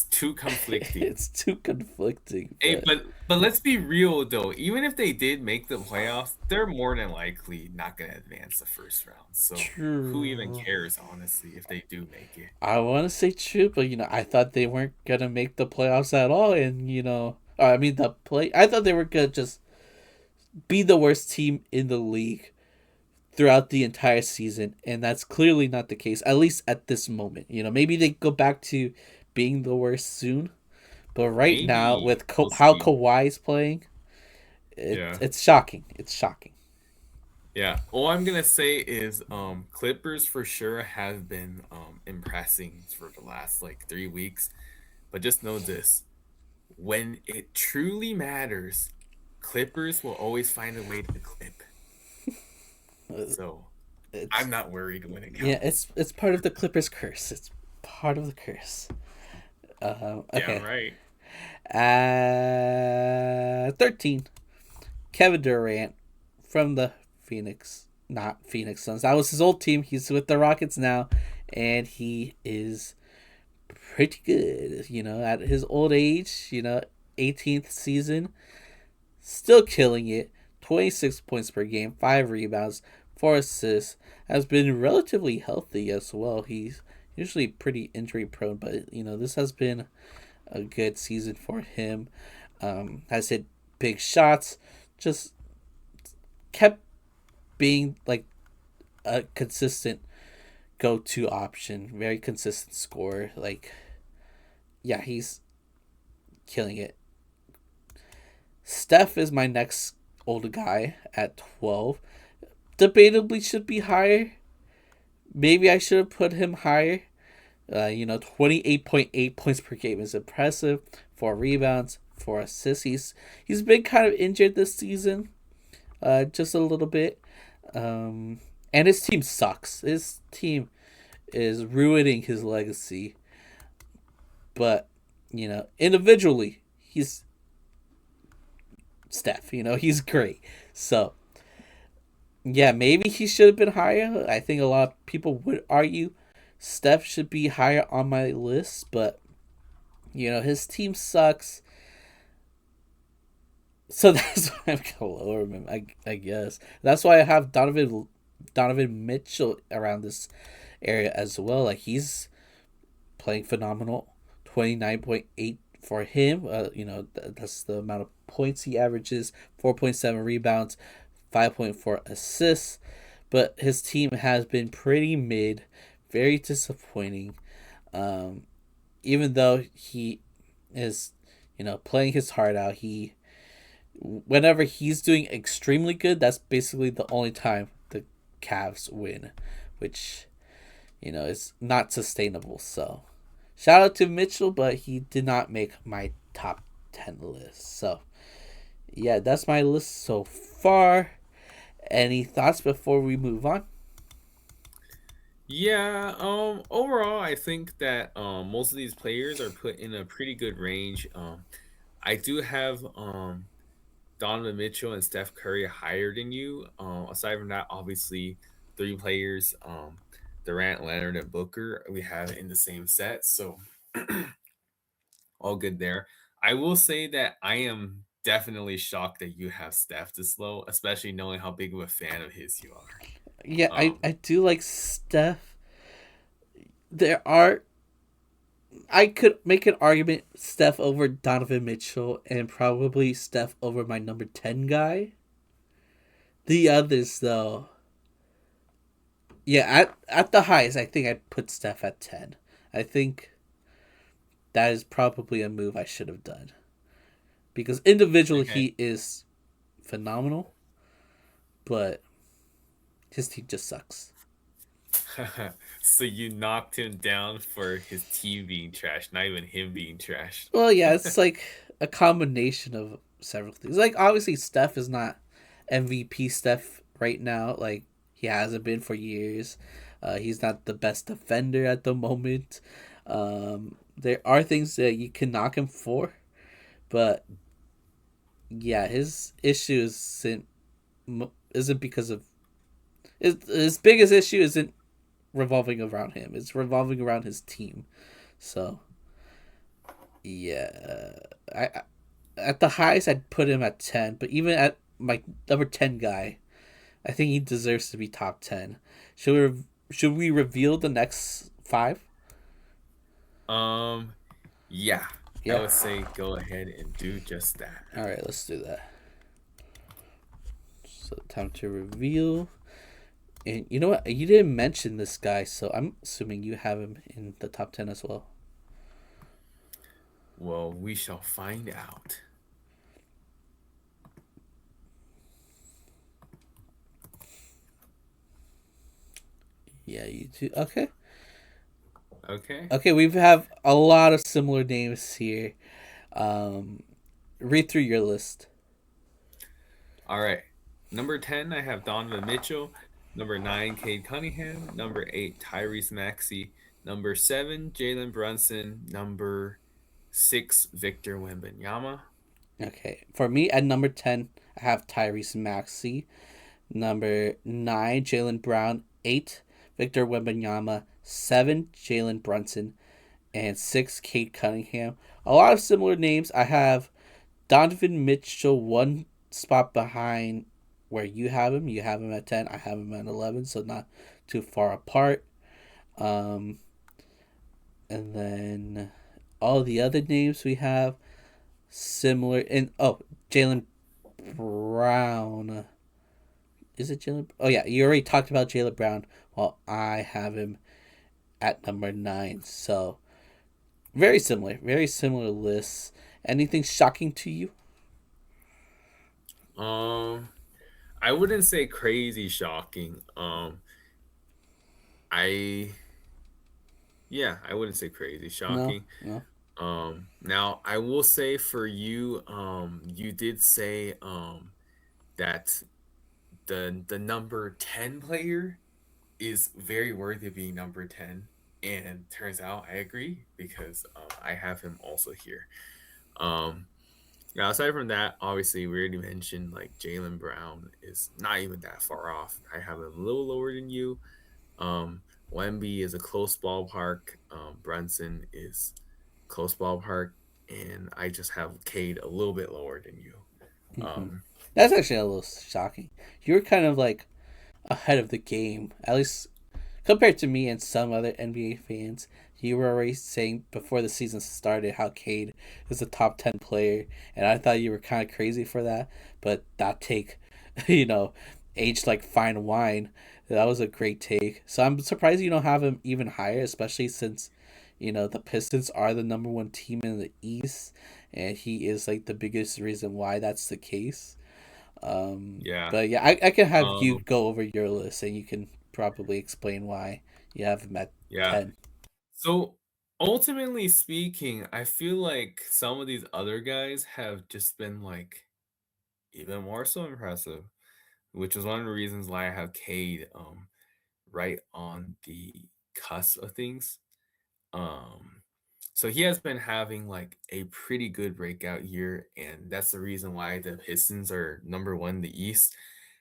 too conflicting. it's too conflicting. Hey, but let's be real though. Even if they did make the playoffs, they're more than likely not going to advance the first round. So who even True. cares, honestly, if they do make it? I want to say true, but I thought they weren't gonna make the playoffs at all, and I mean the play. I thought they were gonna just be the worst team in the league throughout the entire season, and that's clearly not the case. At least at this moment, maybe they go back to being the worst soon. But right now, Maybe with we'll how see. Kawhi's playing, Yeah. it's shocking. It's shocking. Yeah. All I'm gonna say is Clippers for sure have been impressing for the last like 3 weeks. But just know this. When it truly matters, Clippers will always find a way to clip. Uh, So It's I'm not worried when it yeah, counts. it's part of the Clippers curse. It's part of the curse. Damn Okay. right. 13. Kevin Durant from the not Phoenix Suns. That was his old team. He's with the Rockets now, and he is pretty good. At his old age, 18th season, still killing it. 26 points per game, 5 rebounds, 4 assists. Has been relatively healthy as well. He's usually pretty injury prone, but this has been a good season for him. Has hit big shots. Just kept being like a consistent go-to option. Very consistent scorer. Like, yeah, he's killing it. Steph is my next older guy at 12. Debatably should be higher. Maybe I should have put him higher. 28.8 points per game is impressive. 4 rebounds, 4 assists. He's been kind of injured this season, just a little bit. And his team sucks. His team is ruining his legacy. But individually, he's Steph. He's great. So yeah, maybe he should have been higher. I think a lot of people would argue Steph should be higher on my list, but his team sucks. So that's why I'm gonna lower him. I guess that's why I have Donovan Mitchell around this area as well. Like, he's playing phenomenal. 29.8 for him. That's the amount of points he averages. 4.7 rebounds, 5.4 assists. But his team has been pretty mid, very disappointing. Even though he is, playing his heart out, whenever he's doing extremely good, that's basically the only time the Cavs win, which is not sustainable. So shout out to Mitchell, but he did not make my top 10 list. So yeah, that's my list so far. Any thoughts before we move on? Yeah, overall I think that most of these players are put in a pretty good range. I do have Donovan Mitchell and Steph Curry higher than you. Aside from that, obviously, three players, Durant, Leonard, and Booker, we have in the same set. So all good there. I will say that I am definitely shocked that you have Steph this low, especially knowing how big of a fan of his you Yeah, are. I do like Steph. There are I could make an argument Steph over Donovan Mitchell and probably Steph over my number 10 guy. The others though, yeah, at the highest I think I'd put Steph at 10. I think that is probably a move I should have done because individually Okay. he is phenomenal, but his team just sucks. So you knocked him down for his team being trash, not even him being trash. Well, yeah, it's like a combination of several things. Like, obviously, Steph is not MVP Steph right now. Like, he hasn't been for years. He's not the best defender at the moment. There are things that you can knock him for, but yeah, his issue isn't because of his biggest issue isn't revolving around him. It's revolving around his team. So yeah, I at the highest I'd put him at 10, but even at my number 10 guy, I think he deserves to be top 10. Should we reveal the next 5? Um, yeah, I Yeah. would say go ahead and do just that. All right, let's do that. So time to reveal. And you know what? You didn't mention this guy, so I'm assuming you have him in the top 10 as well. Well, we shall find out. Yeah, you too. Okay. Okay. Okay, we have a lot of similar names here. Um, read through your list. All right. Number 10, I have Donovan Mitchell. Number 9, Cade Cunningham. Number 8, Tyrese Maxey. Number 7, Jalen Brunson. Number 6, Victor Wembanyama. Okay, for me at number 10, I have Tyrese Maxey. Number 9, Jalen Brown. 8, Victor Wembanyama. 7, Jalen Brunson. And 6, Kate Cunningham. A lot of similar names. I have Donovan Mitchell one spot behind where you have him. You have him at 10. I have him at 11, so not too far apart. Um, and then all the other names we have similar. And oh, Jalen Brown. Is it Jalen? Oh, yeah. You already talked about Jalen Brown. Well, I have him at number 9. So very similar. Very similar lists. Anything shocking to you? Um, I wouldn't say crazy shocking. I yeah, I wouldn't say crazy No, shocking. no. Now I will say for you, you did say that the number 10 player is very worthy of being number 10. And turns out I agree because I have him also here. Um, Now, aside from that, obviously, we already mentioned like Jalen Brown is not even that far off. I have him a little lower than you. Wemby is a close ballpark. Brunson is close ballpark. And I just have Cade a little bit lower than you. Hmm. Um, That's actually a little shocking. You were kind of like ahead of the game, at least compared to me and some other NBA fans. You were already saying before the season started how Cade is a top 10 player, and I thought you were kind of crazy for that, but that take, you know, aged like fine wine. That was a great take. So I'm surprised you don't have him even higher, especially since, the Pistons are the number one team in the East, and he is like the biggest reason why that's the case. yeah. But yeah, I can have you Um, go over your list and you can probably explain why you have him at yeah. 10. So ultimately speaking, I feel like some of these other guys have just been like even more so impressive, which is one of the reasons why I have Cade right on the cusp of things. Um, so he has been having like a pretty good breakout year, and that's the reason why the Pistons are number one in the East.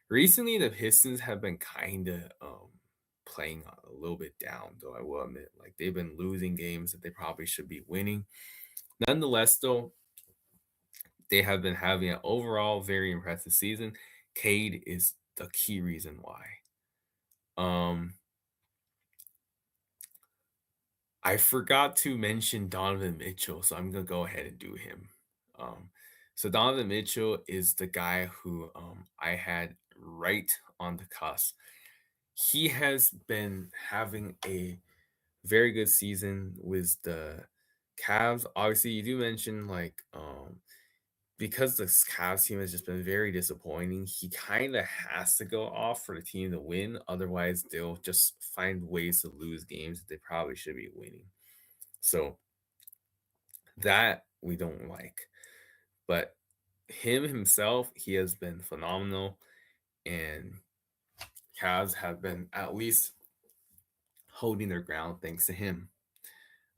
Recently, the Pistons have been kind of playing a little bit down, though I will admit, like they've been losing games that they probably should be winning. Nonetheless, though, they have been having an overall very impressive season. Cade is the key reason why. Um, I forgot to mention Donovan Mitchell, so I'm gonna go ahead and do him. Um, so Donovan Mitchell is the guy who I had right on the cusp. He has been having a very good season with the Cavs. Obviously, you do mention like because the Cavs team has just been very disappointing, he kind of has to go off for the team to win. Otherwise, they'll just find ways to lose games that they probably should be winning. So that we don't like. But him himself, he has been phenomenal, and Cavs have been at least holding their ground thanks to him.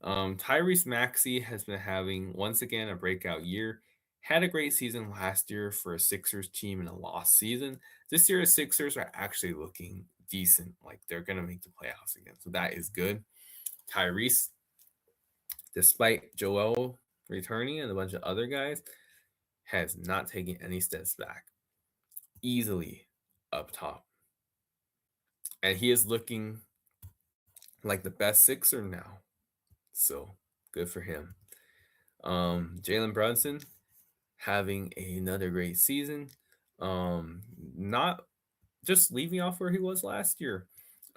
Tyrese Maxey has been having once again a breakout year. Had a great season last year for a Sixers team in a lost season. This year, the Sixers are actually looking decent, like they're gonna make the playoffs again. So that is good. Tyrese, despite Joel returning and a bunch of other guys, has not taken any steps back. Easily up top. And he is looking like the best Sixer now. So good for him. Jalen Brunson having another great season. Not just leaving off where he was last year.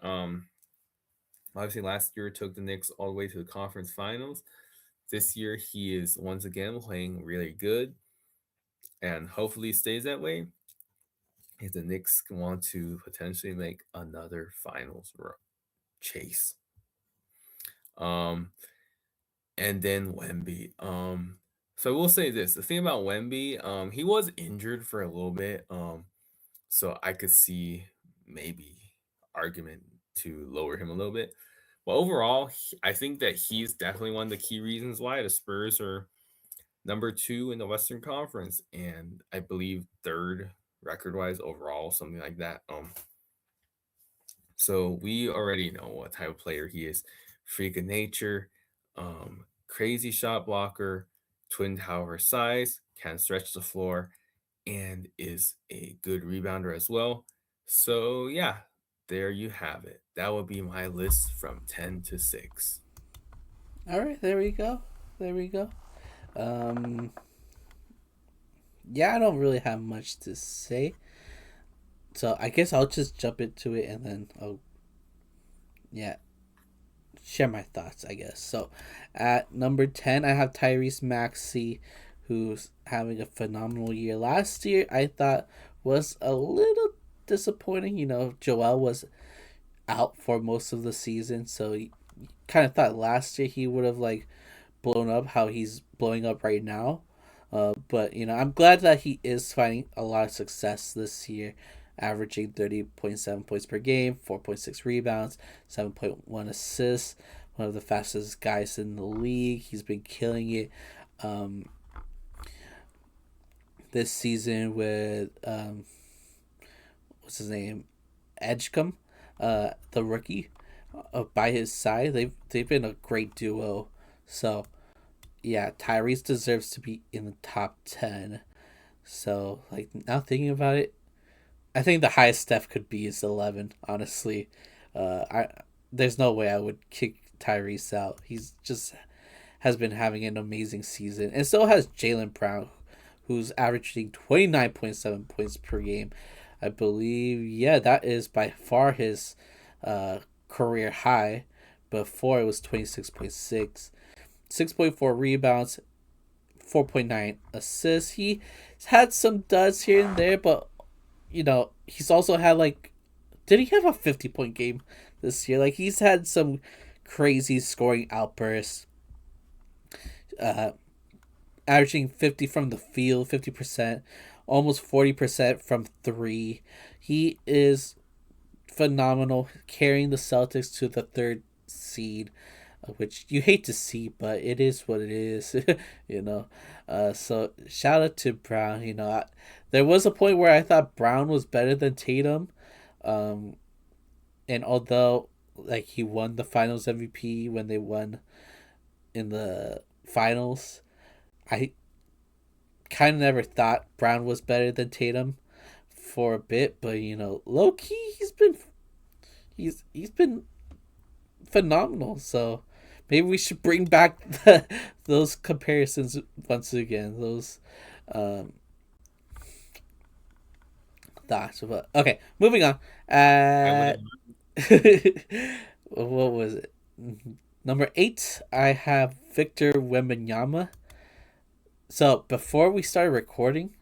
Um, Obviously last year took the Knicks all the way to the conference finals. This year, he is once again playing really good, and hopefully stays that way. If the Knicks want to potentially make another finals chase. Um, and then Wemby. So I will say this: the thing about Wemby, he was injured for a little bit. So I could see maybe argument to lower him a little bit. But overall, I think that he's definitely one of the key reasons why the Spurs are number 2 in the Western Conference, and I believe third record wise overall, something like that. So we already know what type of player he is. Freak of nature, crazy shot blocker, twin tower size, can stretch the floor, and is a good rebounder as well. So yeah, there you have it. That would be my list from 10 to 6. All right, there we go. There we go. Um, yeah, I don't really have much to say. So I guess I'll just jump into it and then I'll, yeah, share my thoughts, I guess. So at number 10, I have Tyrese Maxey, who's having a phenomenal year. Last year, I thought was a little disappointing. Joel was out for most of the season, so you kind of thought last year he would have like blown up how he's blowing up right now. But I'm glad that he is finding a lot of success this year, averaging 30.7 points per game, 4.6 rebounds, 7.1 assists. One of the fastest guys in the league. He's been killing it this season with what's his name, Edgecombe, the rookie, by his side. They've been a great duo. So yeah, Tyrese deserves to be in the top 10. So, like, now thinking about it, I think the highest Steph could be is 11, honestly. I There's no way I would kick Tyrese out. He's just has been having an amazing season. And so has Jaylen Brown, who's averaging 29.7 points per game. I believe, yeah, that is by far his career high. Before it was 26.6. 6.4 rebounds, 4.9 assists. He's had some duds here and there, but he's also had like, did he have a 50-point game this year? Like, he's had some crazy scoring outbursts. Averaging 50 from the field, 50%, almost 40% from 3. He is phenomenal, carrying the Celtics to the 3rd seed, which you hate to see, but it is what it is. So shout out to Brown. There was a point where I thought Brown was better than Tatum, and although like he won the Finals MVP when they won in the finals, I kind of never thought Brown was better than Tatum for a bit. But low key, he's been phenomenal. So maybe we should bring back those comparisons once again. Those thoughts. But okay, moving on. What was it? Number 8, I have Victor Wembanyama. So before we started recording,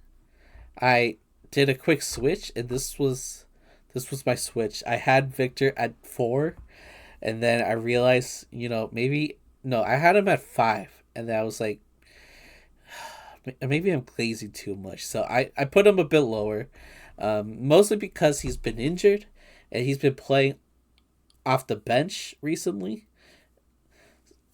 I did a quick switch, and this was my switch. I had Victor at 4, and then I realized, maybe no, I had him at 5, and then I was like, maybe I'm glazing too much. So I put him a bit lower, mostly because he's been injured, and he's been playing off the bench recently.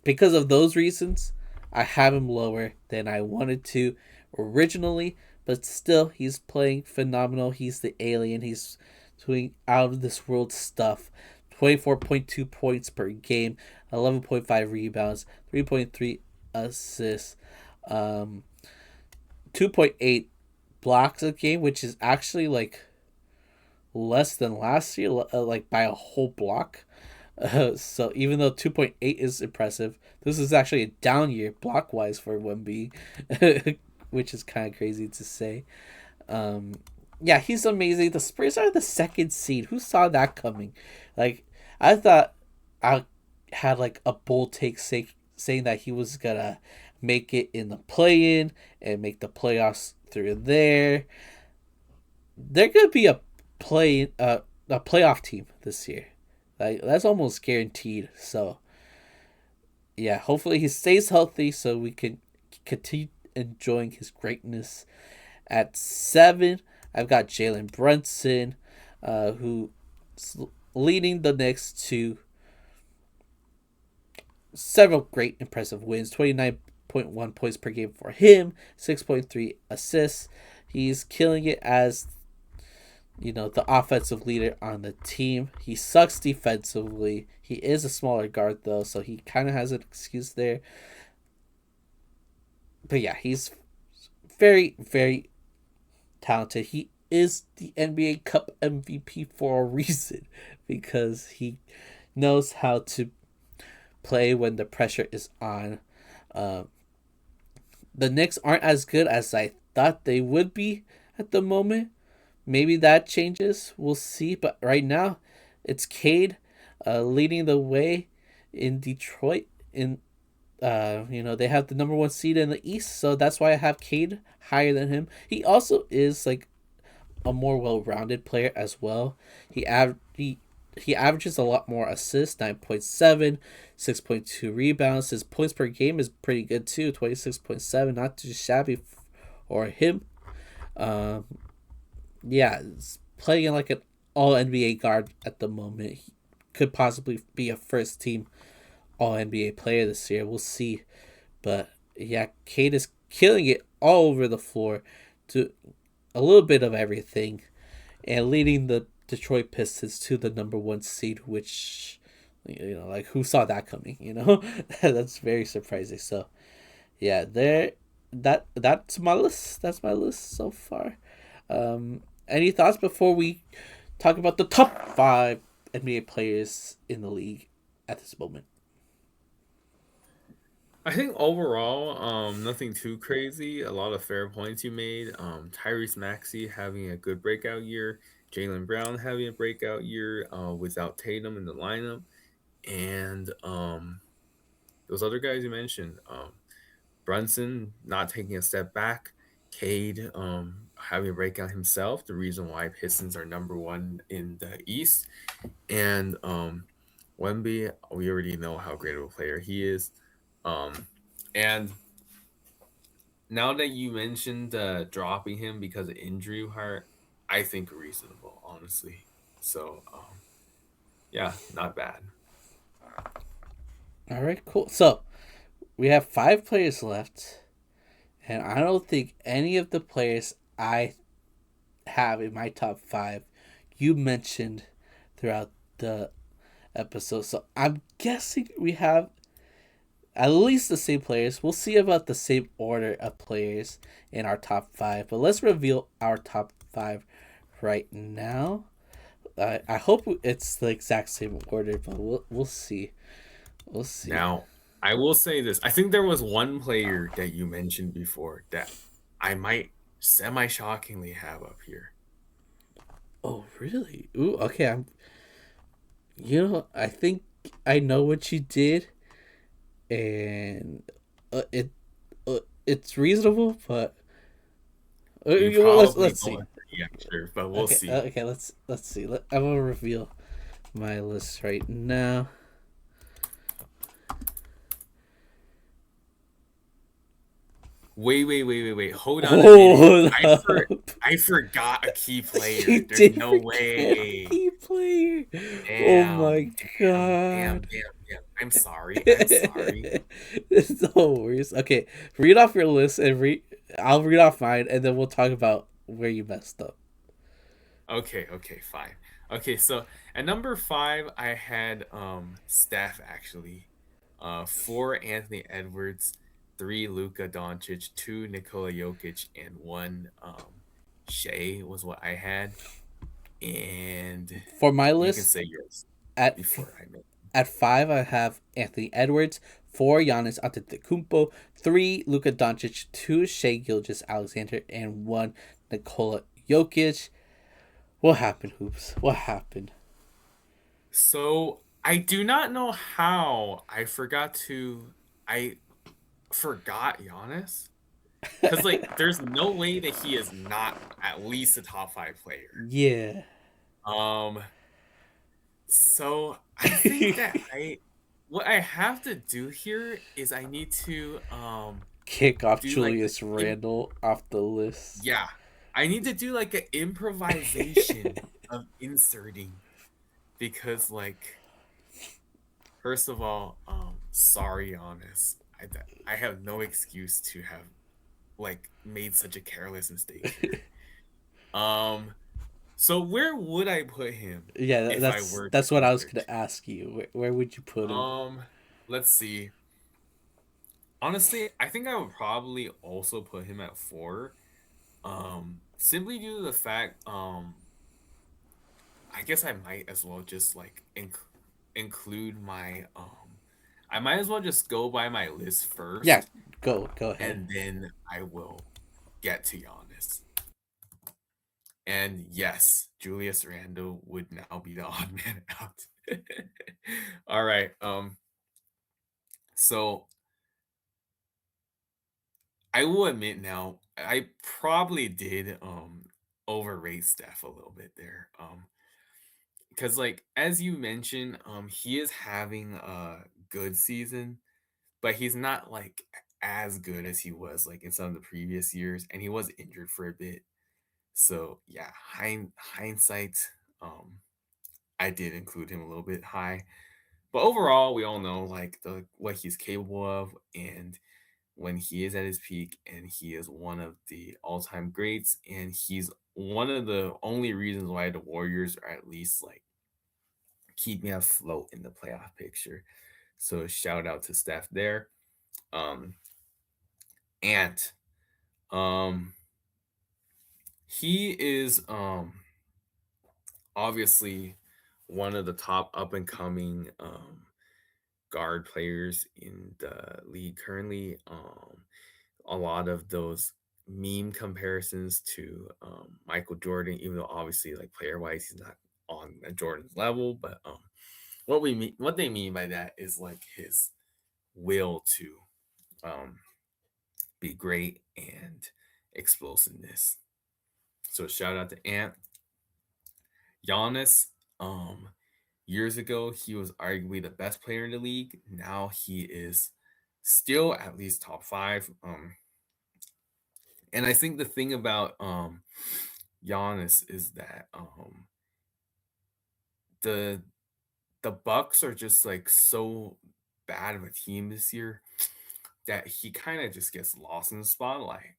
Because of those reasons, I have him lower than I wanted to originally, but still, he's playing phenomenal. He's the alien. He's doing out of this world stuff. 24.2 points per game, 11.5 rebounds, 3.3 assists, 2.8 blocks a game, which is actually like less than last year, like by a whole block. So even though 2.8 is impressive, this is actually a down year block wise for Wemby, which is kind of crazy to say. Yeah, he's amazing. The Spurs are the 2nd seed. Who saw that coming? Like, I thought I had like a bold take saying that he was gonna make it in the play-in and make the playoffs through there. They're gonna be a playoff team this year. Like that's almost guaranteed. So yeah, hopefully he stays healthy so we can continue enjoying his greatness. At 7, I've got Jalen Brunson, who leading the Knicks to several great impressive wins. 29.1 points per game for him, 6.3 assists. He's killing it as the offensive leader on the team. He sucks defensively. He is a smaller guard though, so he kind of has an excuse there. But yeah, he's very, very talented. He is the NBA Cup MVP for a reason because he knows how to play when the pressure is on. The Knicks aren't as good as I thought they would be at the moment. Maybe that changes. We'll see. But right now, it's Cade leading the way in Detroit. They have the number 1 seed in the East, so that's why I have Cade higher than him. He also is like a more well-rounded player as well. He averages a lot more assists, 9.7, 6.2 rebounds. His points per game is pretty good too, 26.7, not too shabby for him. Yeah, playing like an all NBA guard at the moment. He could possibly be a first team all NBA player this year. We'll see. But yeah, Cade is killing it all over the floor to a little bit of everything and leading the Detroit Pistons to the number 1 seed, which like who saw that coming, That's very surprising. So yeah, that's my list. That's my list so far. Any thoughts before we talk about the top 5 NBA players in the league at this moment? I think overall, nothing too crazy. A lot of fair points you made. Tyrese Maxey having a good breakout year. Jaylen Brown having a breakout year without Tatum in the lineup. And those other guys you mentioned. Brunson not taking a step back. Cade having a breakout himself. The reason why Pistons are number 1 in the East. And Wemby, we already know how great of a player he is. And now that you mentioned dropping him because of injury heart, I think reasonable, honestly. So, yeah, not bad. All right, cool. So we have 5 players left, and I don't think any of the players I have in my top 5 you mentioned throughout the episode. So I'm guessing we have at least the same players. We'll see about the same order of players in our top 5. But let's reveal our top 5 right now. I hope it's the exact same order, but we'll see. We'll see. Now, I will say this. I think there was one player that you mentioned before that I might semi-shockingly have up here. Oh, really? Ooh, okay. I think I know what you did, and it's reasonable, but You let's probably see. don't answer, but we'll see. Okay. Let's see. I'm gonna reveal my list right now. Wait. Hold on a minute. I forgot a key player. There's no way. Key player. Damn, Oh my god. damn. I'm sorry. It's no worries. Okay, read off your list and I'll read off mine, and then we'll talk about where you messed up. Okay, fine. Okay, so at number 5, I had Steph actually. 4 Anthony Edwards, 3 Luka Doncic, 2 Nikola Jokic, and 1 Shai was what I had. And For my you can list, say yours at before I make. at 5 I have Anthony Edwards, 4 Giannis Antetokounmpo, 3 Luka Doncic, 2 Shai Gilgeous-Alexander, and 1 Nikola Jokic. What happened, Hoops? What happened? So I do not know how I forgot to I forgot Giannis. Because, like, there's no way that he is not at least a top five player. Yeah. Um, so I think that what I have to do here is I need to Kick off do like Julius Randle off the list. yeah, I need to do like an improvisation of inserting because like first of all, sorry, honest, I have no excuse to have like made such a careless mistake here. Um, so where would I put him Yeah, if I were to that's what I was gonna insert? ask you. Where would you put him? Um, let's see. Honestly, I think I would probably also put him at four. Simply due to the fact, I guess I might as well just like include my I might as well just go by my list Yeah, first, go ahead. and then I will get to Giannis. And yes, Julius Randle would now be the odd man out. All right. So I will admit now, I probably did overrate Steph a little bit there. Because like as you mentioned, he is having a good season, but he's not like as good as he was like in some of the previous years, and he was injured for a bit. So yeah, hindsight, um, I did include him a little bit high. But overall, we all know like the what he's capable of, and when he is at his peak, and he is one of the all-time greats, and he's one of the only reasons why the Warriors are at least like keep me afloat in the playoff picture. So shout out to Steph there. Um, Ant, um, he is obviously one of the top up and coming guard players in the league currently. A lot of those meme comparisons to Michael Jordan, even though obviously like player wise he's not on Jordan's level, but what they mean by that is like his will to um, be great and explosiveness. So shout out to Ant. Giannis, um, years ago he was arguably the best player in the league. Now he is still at least top five. And I think the thing about Giannis is that the the Bucks are just like so bad of a team this year that he kind of just gets lost in the spotlight.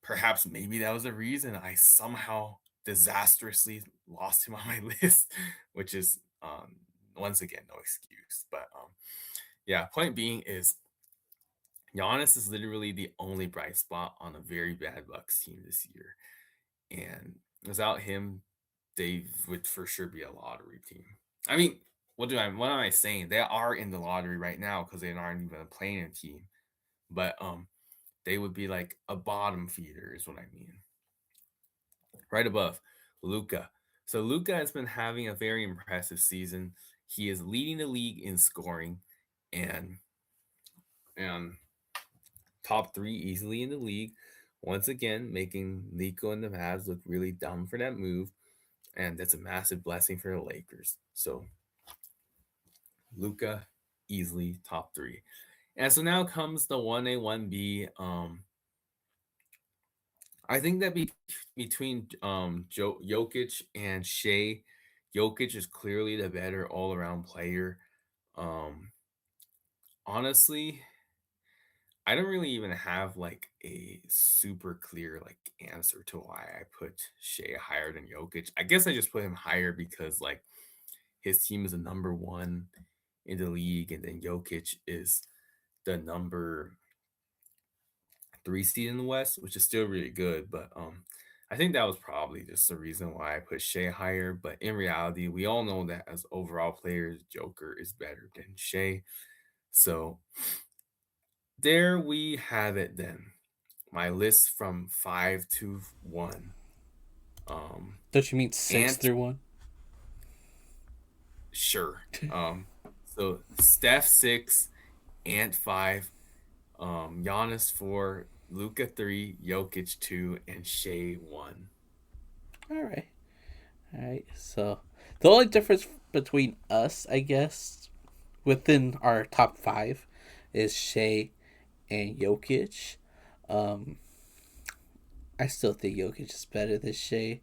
Perhaps maybe that was the reason I somehow disastrously lost him on my list, which is once again no excuse. But yeah, point being is Giannis is literally the only bright spot on a very bad Bucks team this year. And without him, they would for sure be a lottery team. I mean, what am I saying? They are in the lottery right now because they aren't even a playing team. But they would be like a bottom feeder, is what I mean. Right above, Luka. So Luka has been having a very impressive season. He is leading the league in scoring and and top three easily in the league. Once again, making Nico and the Mavs look really dumb for that move. And that's a massive blessing for the Lakers. So Luka easily top three. And so now comes the 1A, 1B. I think that between Jokic and Shea, Jokic is clearly the better all around player. Um, Honestly, I don't really even have like a super clear like answer to why I put Shea higher than Jokic. I guess I just put him higher because like his team is the number one in the league, and then Jokic is the number three seed in the West, which is still really good. But I think that was probably just the reason why I put Shea higher. But in reality, we all know that as overall players, Joker is better than Shea. So there we have it then. My list from 5 to 1. Um Don't you mean six and through one? sure. So Steph 6, Ant 5, Giannis 4, Luka 3, Jokic 2, and Shea 1. All right. All right. So the only difference between us, I guess, within our top five, is Shea and Jokic. Um, I still think Jokic is better than Shea.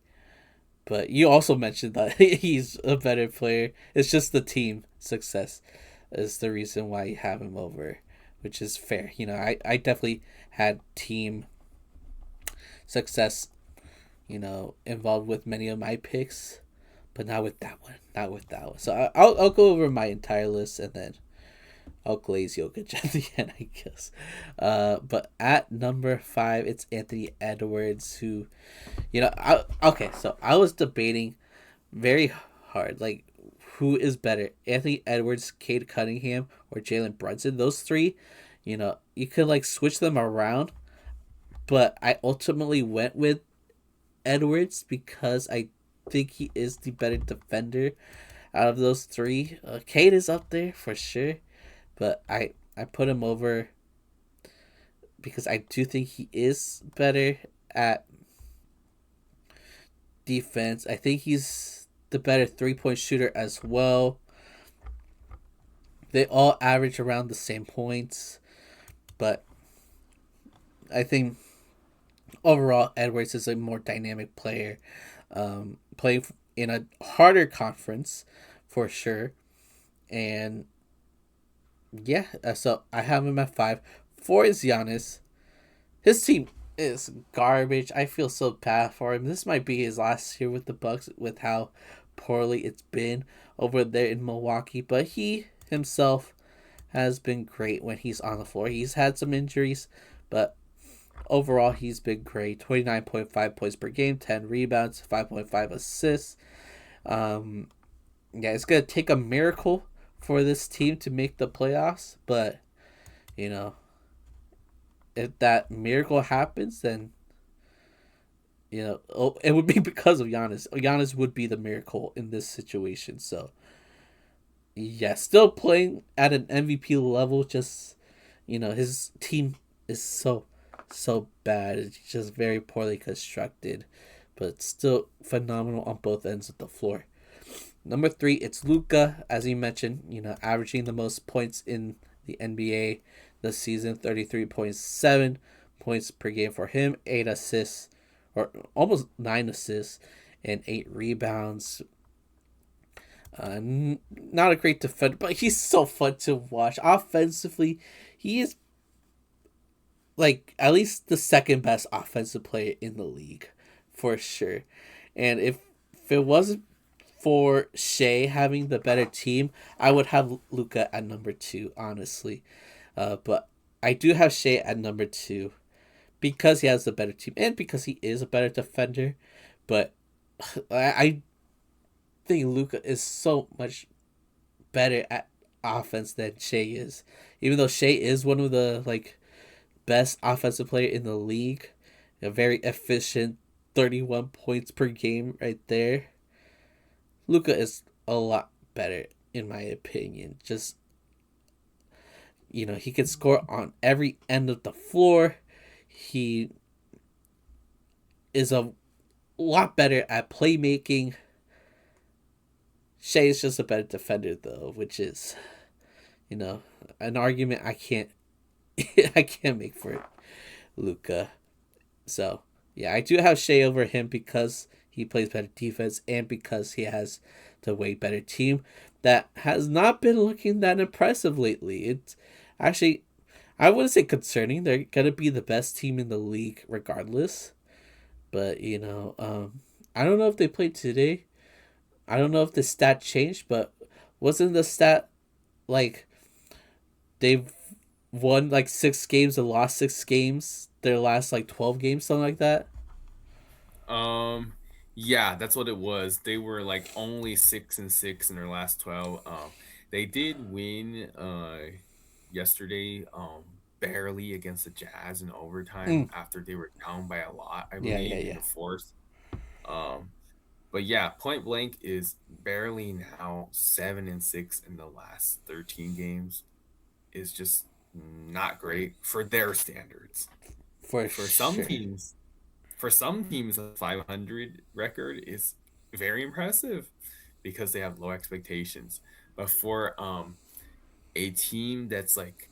But you also mentioned that he's a better player. It's just the team success is the reason why you have him over, which is fair. I definitely had team success, involved with many of my picks, but not with that one. Not with that one. So I'll go over my entire list and then I'll glaze Jokic at the end, I guess. But at number 5, it's Anthony Edwards, who, okay, so I was debating very hard. Like, who is better, Anthony Edwards, Cade Cunningham, or Jalen Brunson? Those three, you could like switch them around, but I ultimately went with Edwards because I think he is the better defender out of those three. Cade is up there for sure, but I put him over because I do think he is better at defense. I think he's the better 3-point shooter as well. They all average around the same points, but I think overall Edwards is a more dynamic player, playing in a harder conference for sure. And yeah, so I have him at 5. 4 is Giannis. His team is garbage. I feel so bad for him. This might be his last year with the Bucks with how poorly it's been over there in Milwaukee, but he himself has been great when he's on the floor. He's had some injuries, but overall he's been great. 29.5 points per game, 10 rebounds, 5.5 assists. Um, yeah, it's going to take a miracle for this team to make the playoffs, but, you know, if that miracle happens, then it would be because of Giannis. Giannis would be the miracle in this situation. So yeah, still playing at an MVP level. Just his team is so bad. It's just very poorly constructed, but still phenomenal on both ends of the floor. Number 3, it's Luka, as you mentioned. Averaging the most points in the NBA this season, 33.7 points per game for him, 8 assists, or almost 9 assists, and 8 rebounds. Not a great defender, but he's so fun to watch. Offensively, he is like at least the second best offensive player in the league, for sure. And if it wasn't for Shea having the better team, I would have Luka at number 2, honestly. But I do have Shea at number 2 because he has the better team and because he is a better defender. But I think Luka is so much better at offense than Shea is. Even though Shea is one of the best offensive player in the league, a very efficient 31 points per game right there. Luka is a lot better in my opinion. Just he can score on every end of the floor. He is a lot better at playmaking. Shea is just a better defender though, which is an argument I can't I can't make for Luka. So yeah, I do have Shea over him because he plays better defense and because he has the way better team that has not been looking that impressive lately. It's actually, I wouldn't say concerning. They're gonna be the best team in the league regardless. But I don't know if they played today. I don't know if the stat changed, but wasn't the stat like they've won 6 games and lost 6 games their last 12 games, something like that? Um, yeah, that's what it was. They were like only 6-6 in their last 12. They did win yesterday, barely against the Jazz in overtime Mm. after they were down by a lot, I Yeah, yeah, believe, in yeah. the fourth. Um, but yeah, Point Blank is barely now 7-6 in the last 13 games. Is just not great for their standards. For For some sure. teams, a 500 record is very impressive because they have low expectations. But for a team that's like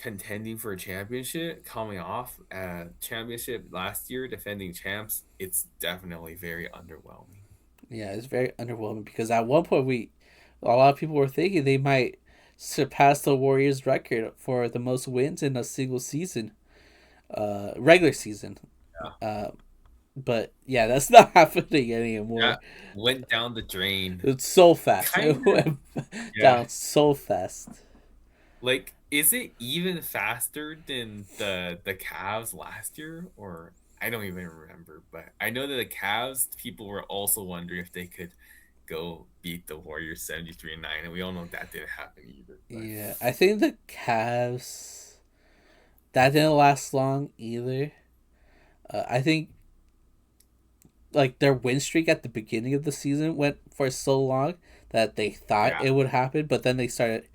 contending for a championship, coming off a championship last year, defending champs, it's definitely very underwhelming. Yeah, it's very underwhelming because at one point a lot of people were thinking they might surpass the Warriors record for the most wins in a single season, regular season. Yeah. Uh, but yeah, that's not happening anymore. That went down the drain. It's so fast. Kind It of, went yeah. down so fast. Like, is it even faster than the Cavs last year? Or I don't even remember, but I know that the Cavs people were also wondering if they could go beat the Warriors 73-9, and we all know that didn't happen either. But Yeah, I think the Cavs that didn't last long either. I think like their win streak at the beginning of the season went for so long that they thought yeah, it would happen, but then they started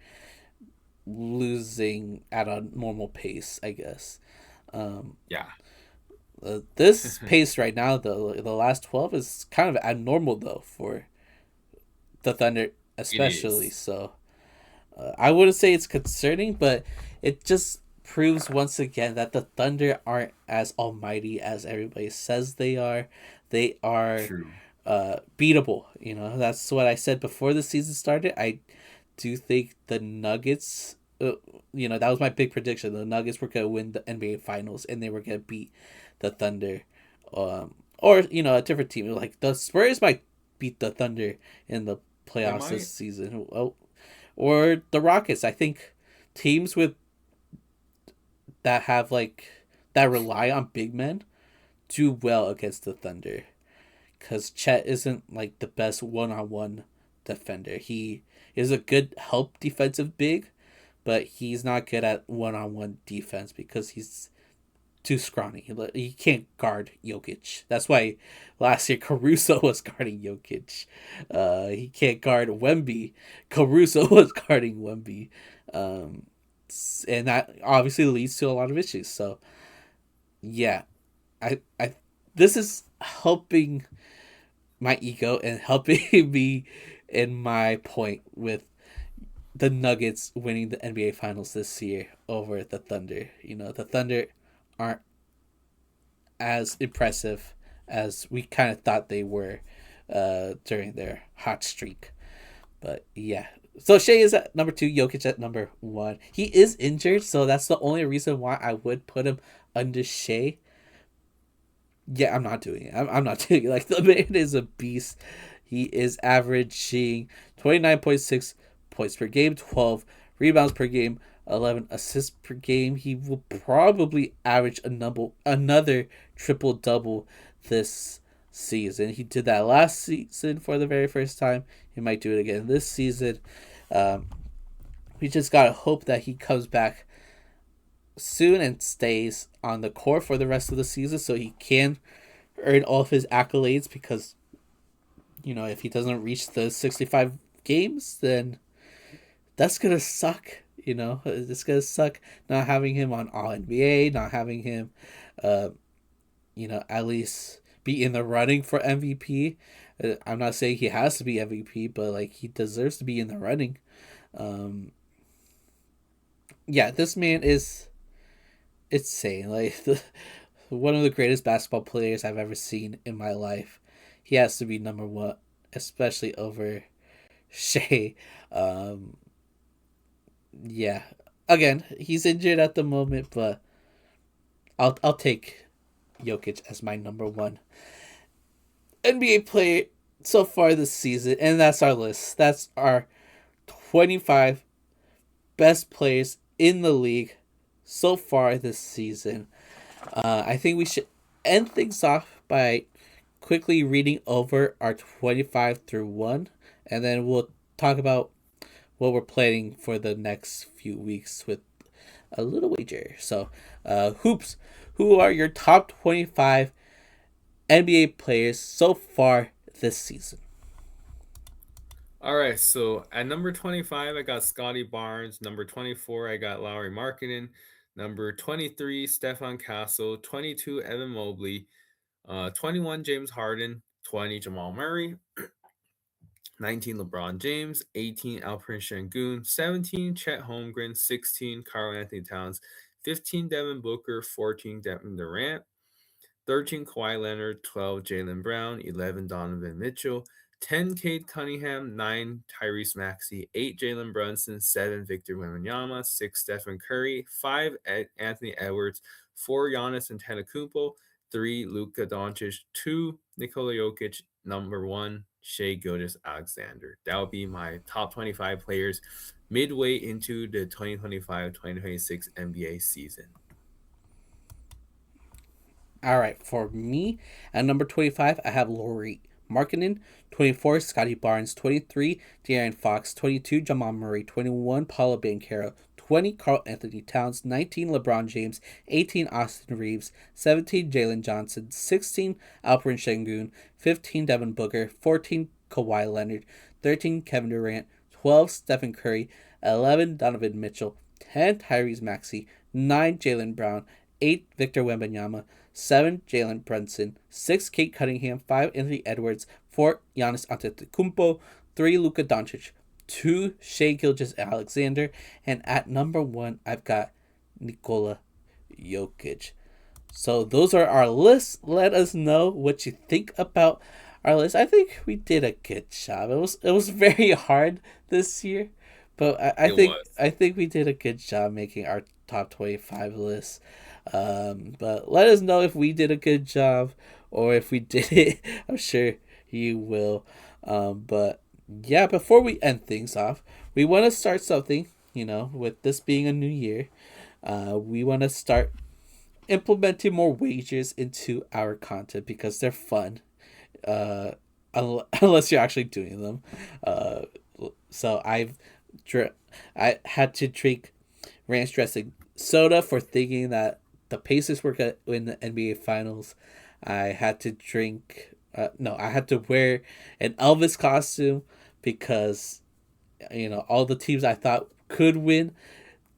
losing at a normal pace, I guess. Um, yeah. this pace right now, though, the last 12 is kind of abnormal though for the Thunder, It especially. is. So I wouldn't say it's concerning, but it just proves once again that the Thunder aren't as almighty as everybody says they are. They are True. beatable. You know, that's what I said before the season started. I do think the Nuggets. That was my big prediction. The Nuggets were gonna win the NBA Finals, and they were gonna beat the Thunder, or a different team. Like the Spurs might beat the Thunder in the They playoffs this might. season. Oh, or the Rockets. I think teams with that have like that rely on big men do well against the Thunder because Chet isn't like the best one-on-one defender. He is a good help defensive big, but he's not good at one-on-one defense because he's too scrawny. He can't guard Jokic. That's why last year Caruso was guarding Jokic. He can't guard Wemby. Caruso was guarding Wemby. Um, and that obviously leads to a lot of issues. So yeah, I this is helping my ego and helping me in my point with the Nuggets winning the NBA Finals this year over the Thunder. The Thunder aren't as impressive as we kind of thought they were during their hot streak. But yeah. So Shea is at number 2, Jokic at number 1. He is injured, so that's the only reason why I would put him under Shea. Yeah, I'm not doing it. I'm not doing it. Like, the man is a beast. He is averaging 29.6 points per game, 12 rebounds per game, 11 assists per game. He will probably average another triple double this season. He did that last season for the very first time. He might do it again this season. Um, we just gotta hope that he comes back soon and stays on the court for the rest of the season so he can earn all of his accolades because if he doesn't reach the 65 games, then that's gonna suck. It's gonna suck not having him on All NBA, not having him, uh, at least be in the running for MVP. I'm not saying he has to be MVP, but like he deserves to be in the running. Um, yeah, this man is insane. Like one of the greatest basketball players I've ever seen in my life. He has to be number one, especially over Shea. Um, yeah. Again, he's injured at the moment, but I'll take Jokic as my number 1 NBA player so far this season, and that's our list. That's our 25 best players in the league so far this season. I think we should end things off by quickly reading over our 25 through 1, and then we'll talk about what we're planning for the next few weeks with a little wager. So, Hoops, who are your top 25 NBA players so far this season? All right, so at number 25, I got Scotty Barnes. Number 24, I got Lowry Markkinen. Number 23, Stefan Castle. 22, Evan Mobley. 21, James Harden. 20, Jamal Murray. 19, LeBron James. 18, Alperen Şengün. 17, Chet Holmgren. 16, Karl Anthony Towns. 15, Devin Booker. 14, Devin Durant. 13, Kawhi Leonard. 12, Jaylen Brown. 11, Donovan Mitchell. 10, Cade Cunningham. 9, Tyrese Maxey. 8, Jalen Brunson. 7, Victor Wembanyama. 6, Stephen Curry. 5, Anthony Edwards. 4, Giannis Antetokounmpo. 3, Luka Doncic. 2, Nikola Jokic. Number 1, Shai Gilgeous-Alexander. That would be my top 25 players midway into the 2025-2026 NBA season. All right, for me, at number 25, I have Laurie Markkinen. 24, Scotty Barnes. 23, De'Aaron Fox. 22, Jamal Murray. 21, Paolo Banchero. 20, Karl Anthony Towns. 19, LeBron James. 18, Austin Reeves. 17, Jalen Johnson. 16, Alperen Şengün. 15, Devin Booker. 14, Kawhi Leonard. 13, Kevin Durant. 12, Stephen Curry. 11, Donovan Mitchell. 10, Tyrese Maxey. 9, Jaylen Brown. 8, Victor Wembanyama. 7, Jalen Brunson. 6, Kate Cunningham. 5, Anthony Edwards. 4, Giannis Antetokounmpo. 3, Luka Doncic. 2, Shai Gilgeous-Alexander. And at number 1, I've got Nikola Jokic. So those are our lists. Let us know what you think about our list. I think we did a good job. It was very hard this year, but I It think was. I think we did a good job making our top 25 list. But let us know if we did a good job or if we did it. I'm sure you will. But yeah, before we end things off, we want to start something. With this being a new year, we want to start implementing more wagers into our content because they're fun. Uh, unless you're actually doing them. Uh, so I had to drink ranch dressing soda for thinking that the Pacers were going to win the NBA Finals. I had to drink. No, I had to wear an Elvis costume because all the teams I thought could win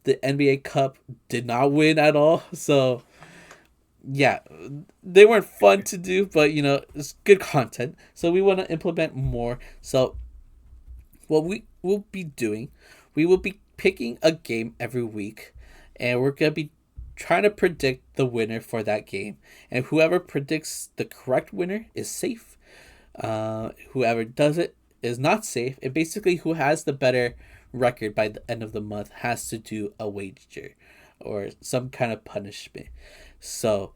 the NBA Cup did not win at all. So yeah, they weren't fun to do, but it's good content. So we want to implement more. So what we will be doing, we will be picking a game every week, and we're gonna be trying to predict the winner for that game. And whoever predicts the correct winner is safe. Whoever does it is not safe. And basically, who has the better record by the end of the month has to do a wager or some kind of punishment. So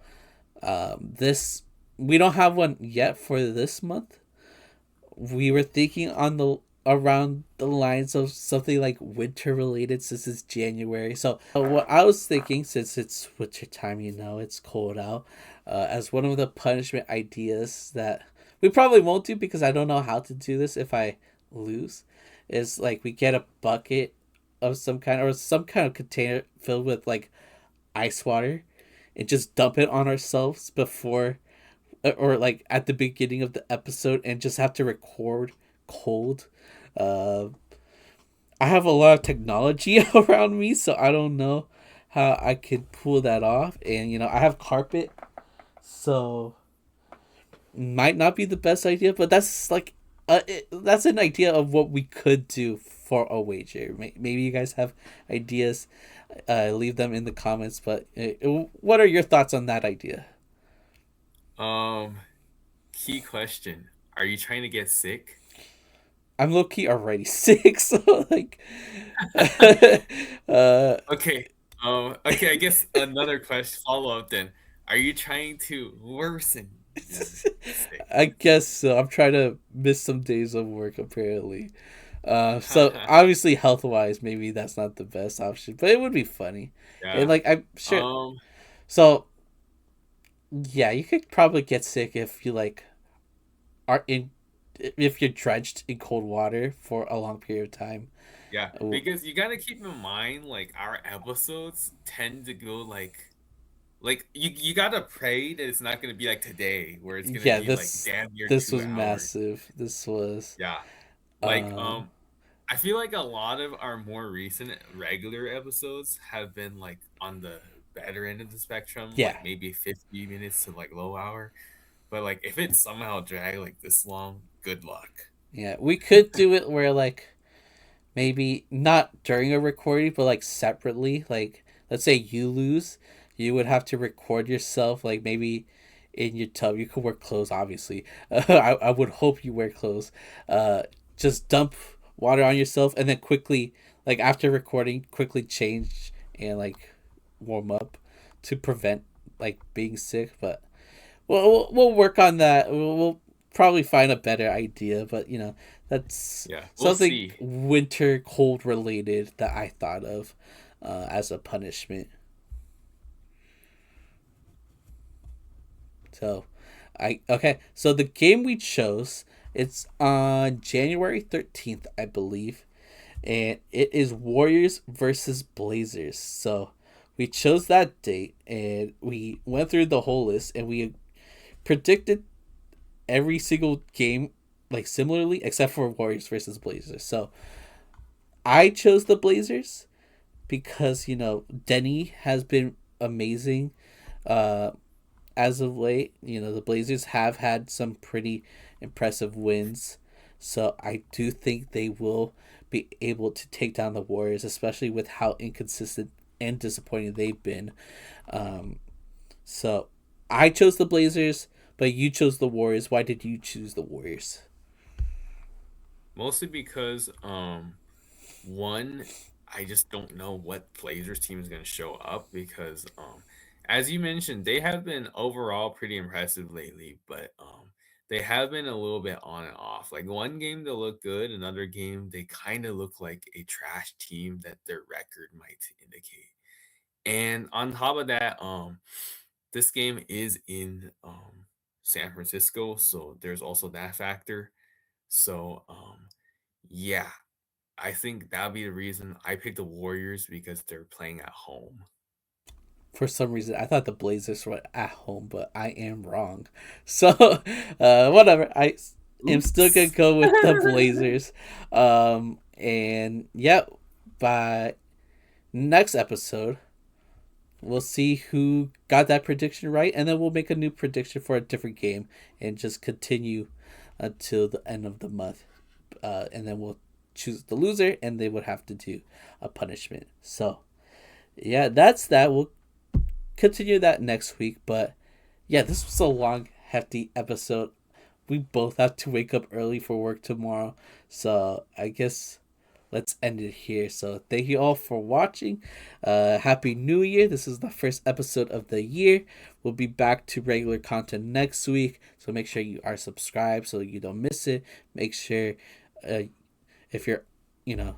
this we don't have one yet for this month. We were thinking on the around the lines of something like winter related since it's January. So what I was thinking, since it's winter time, it's cold out, as one of the punishment ideas that we probably won't do because I don't know how to do this if I lose, is like we get a bucket of some kind or some kind of container filled with like ice water and just dump it on ourselves before or like at the beginning of the episode and just have to record cold. Uh, I have a lot of technology around me, so I don't know how I could pull that off. And I have carpet, so might not be the best idea, but that's like that's an idea of what we could do for a wager. Maybe you guys have ideas. Leave them in the comments. But what are your thoughts on that idea? Um, Key question: are you trying to get sick? I'm low key already sick, so like, uh, Okay. Okay. I guess another question follow up then. Are you trying to worsen the I sickness? guess so. I'm trying to miss some days of work apparently. So obviously health wise, maybe that's not the best option, but it would be funny, and Yeah. like I'm sure. Um. So yeah, you could probably get sick if you like are in if you're drenched in cold water for a long period of time. Yeah. Because you gotta keep in mind, like our episodes tend to go like you gotta pray that it's not gonna be like today, where it's gonna Yeah, be like this damn near this two was hours. massive. This was Yeah. Like, Uh, I feel like a lot of our more recent regular episodes have been like on the better end of the spectrum, yeah, like maybe 50 minutes to like low hour. But like if it somehow dragged like this long, good luck. yeah. We could do it where like maybe not during a recording, but like separately. Like, let's say you lose, you would have to record yourself, like maybe in your tub. You could wear clothes, obviously. I would hope you wear clothes. Just dump water on yourself and then quickly, like after recording, quickly change and like warm up to prevent like being sick. But we'll work on that. We'll probably find a better idea, but that's Yeah, we'll something see. winter cold related that I thought of as a punishment. So, I okay. So the game we chose, it's on January 13th, I believe, and it is Warriors versus Blazers. So we chose that date and we went through the whole list and we predicted every single game like similarly except for Warriors versus Blazers. So I chose the Blazers because Denny has been amazing uh, as of late. The Blazers have had some pretty impressive wins, so I do think they will be able to take down the Warriors, especially with how inconsistent and disappointing they've been. Um, so I chose the Blazers, but you chose the Warriors. Why did you choose the Warriors? Mostly because one, I just don't know what Blazers team is going to show up because as you mentioned, they have been overall pretty impressive lately, but they have been a little bit on and off. Like one game they look good, another game they kind of look like a trash team that their record might indicate. And on top of that, this game is in San Francisco, so there's also that factor. So yeah, I think that'll be the reason I picked the Warriors because they're playing at home. For some reason, I thought the Blazers were at home, but I am wrong. So, whatever. I am still gonna Oops. go with the Blazers. And yeah, by next episode, we'll see who got that prediction right, and then we'll make a new prediction for a different game and just continue until the end of the month. And then we'll choose the loser, and they would have to do a punishment. So, yeah, that's that. We'll continue that next week. But yeah, this was a long, hefty episode. We both have to wake up early for work tomorrow. So I guess let's end it here. So thank you all for watching. Happy New Year. This is the first episode of the year. We'll be back to regular content next week. So make sure you are subscribed so you don't miss it. Make sure uh, if you're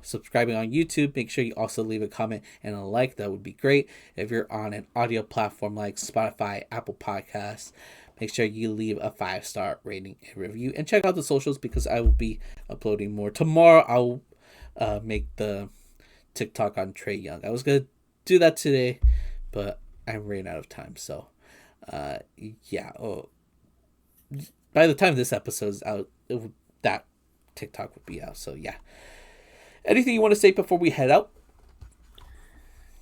subscribing on YouTube, make sure you also leave a comment and a like. That would be great. If you're on an audio platform like Spotify, Apple Podcasts, make sure you leave a 5-star rating and review. And check out the socials because I will be uploading more. Tomorrow I'll make the TikTok on Trey Young. I was going to do that today, but I'm running out of time. So, yeah. Oh, by the time this episode is out, that TikTok would be out. So, yeah. Anything you want to say before we head out?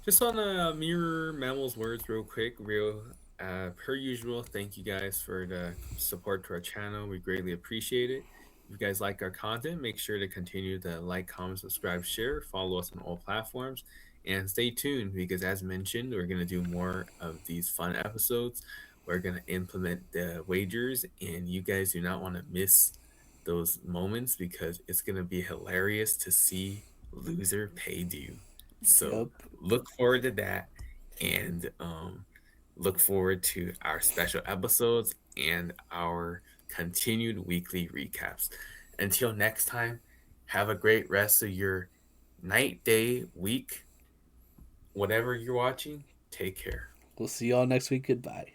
Just on to mirror Memo's words real quick, real per usual. Thank you guys for the support to our channel. We greatly appreciate it. If you guys like our content, make sure to continue to like, comment, subscribe, share, follow us on all platforms, and stay tuned because, as mentioned, we're gonna do more of these fun episodes. We're gonna implement the wagers, and you guys do not want to miss those moments because it's gonna be hilarious to see loser pay due. So Yep. look forward to that and look forward to our special episodes and our continued weekly recaps. Until next time, have a great rest of your night, day, week, whatever you're watching. Take care. We'll see you all next week. Goodbye.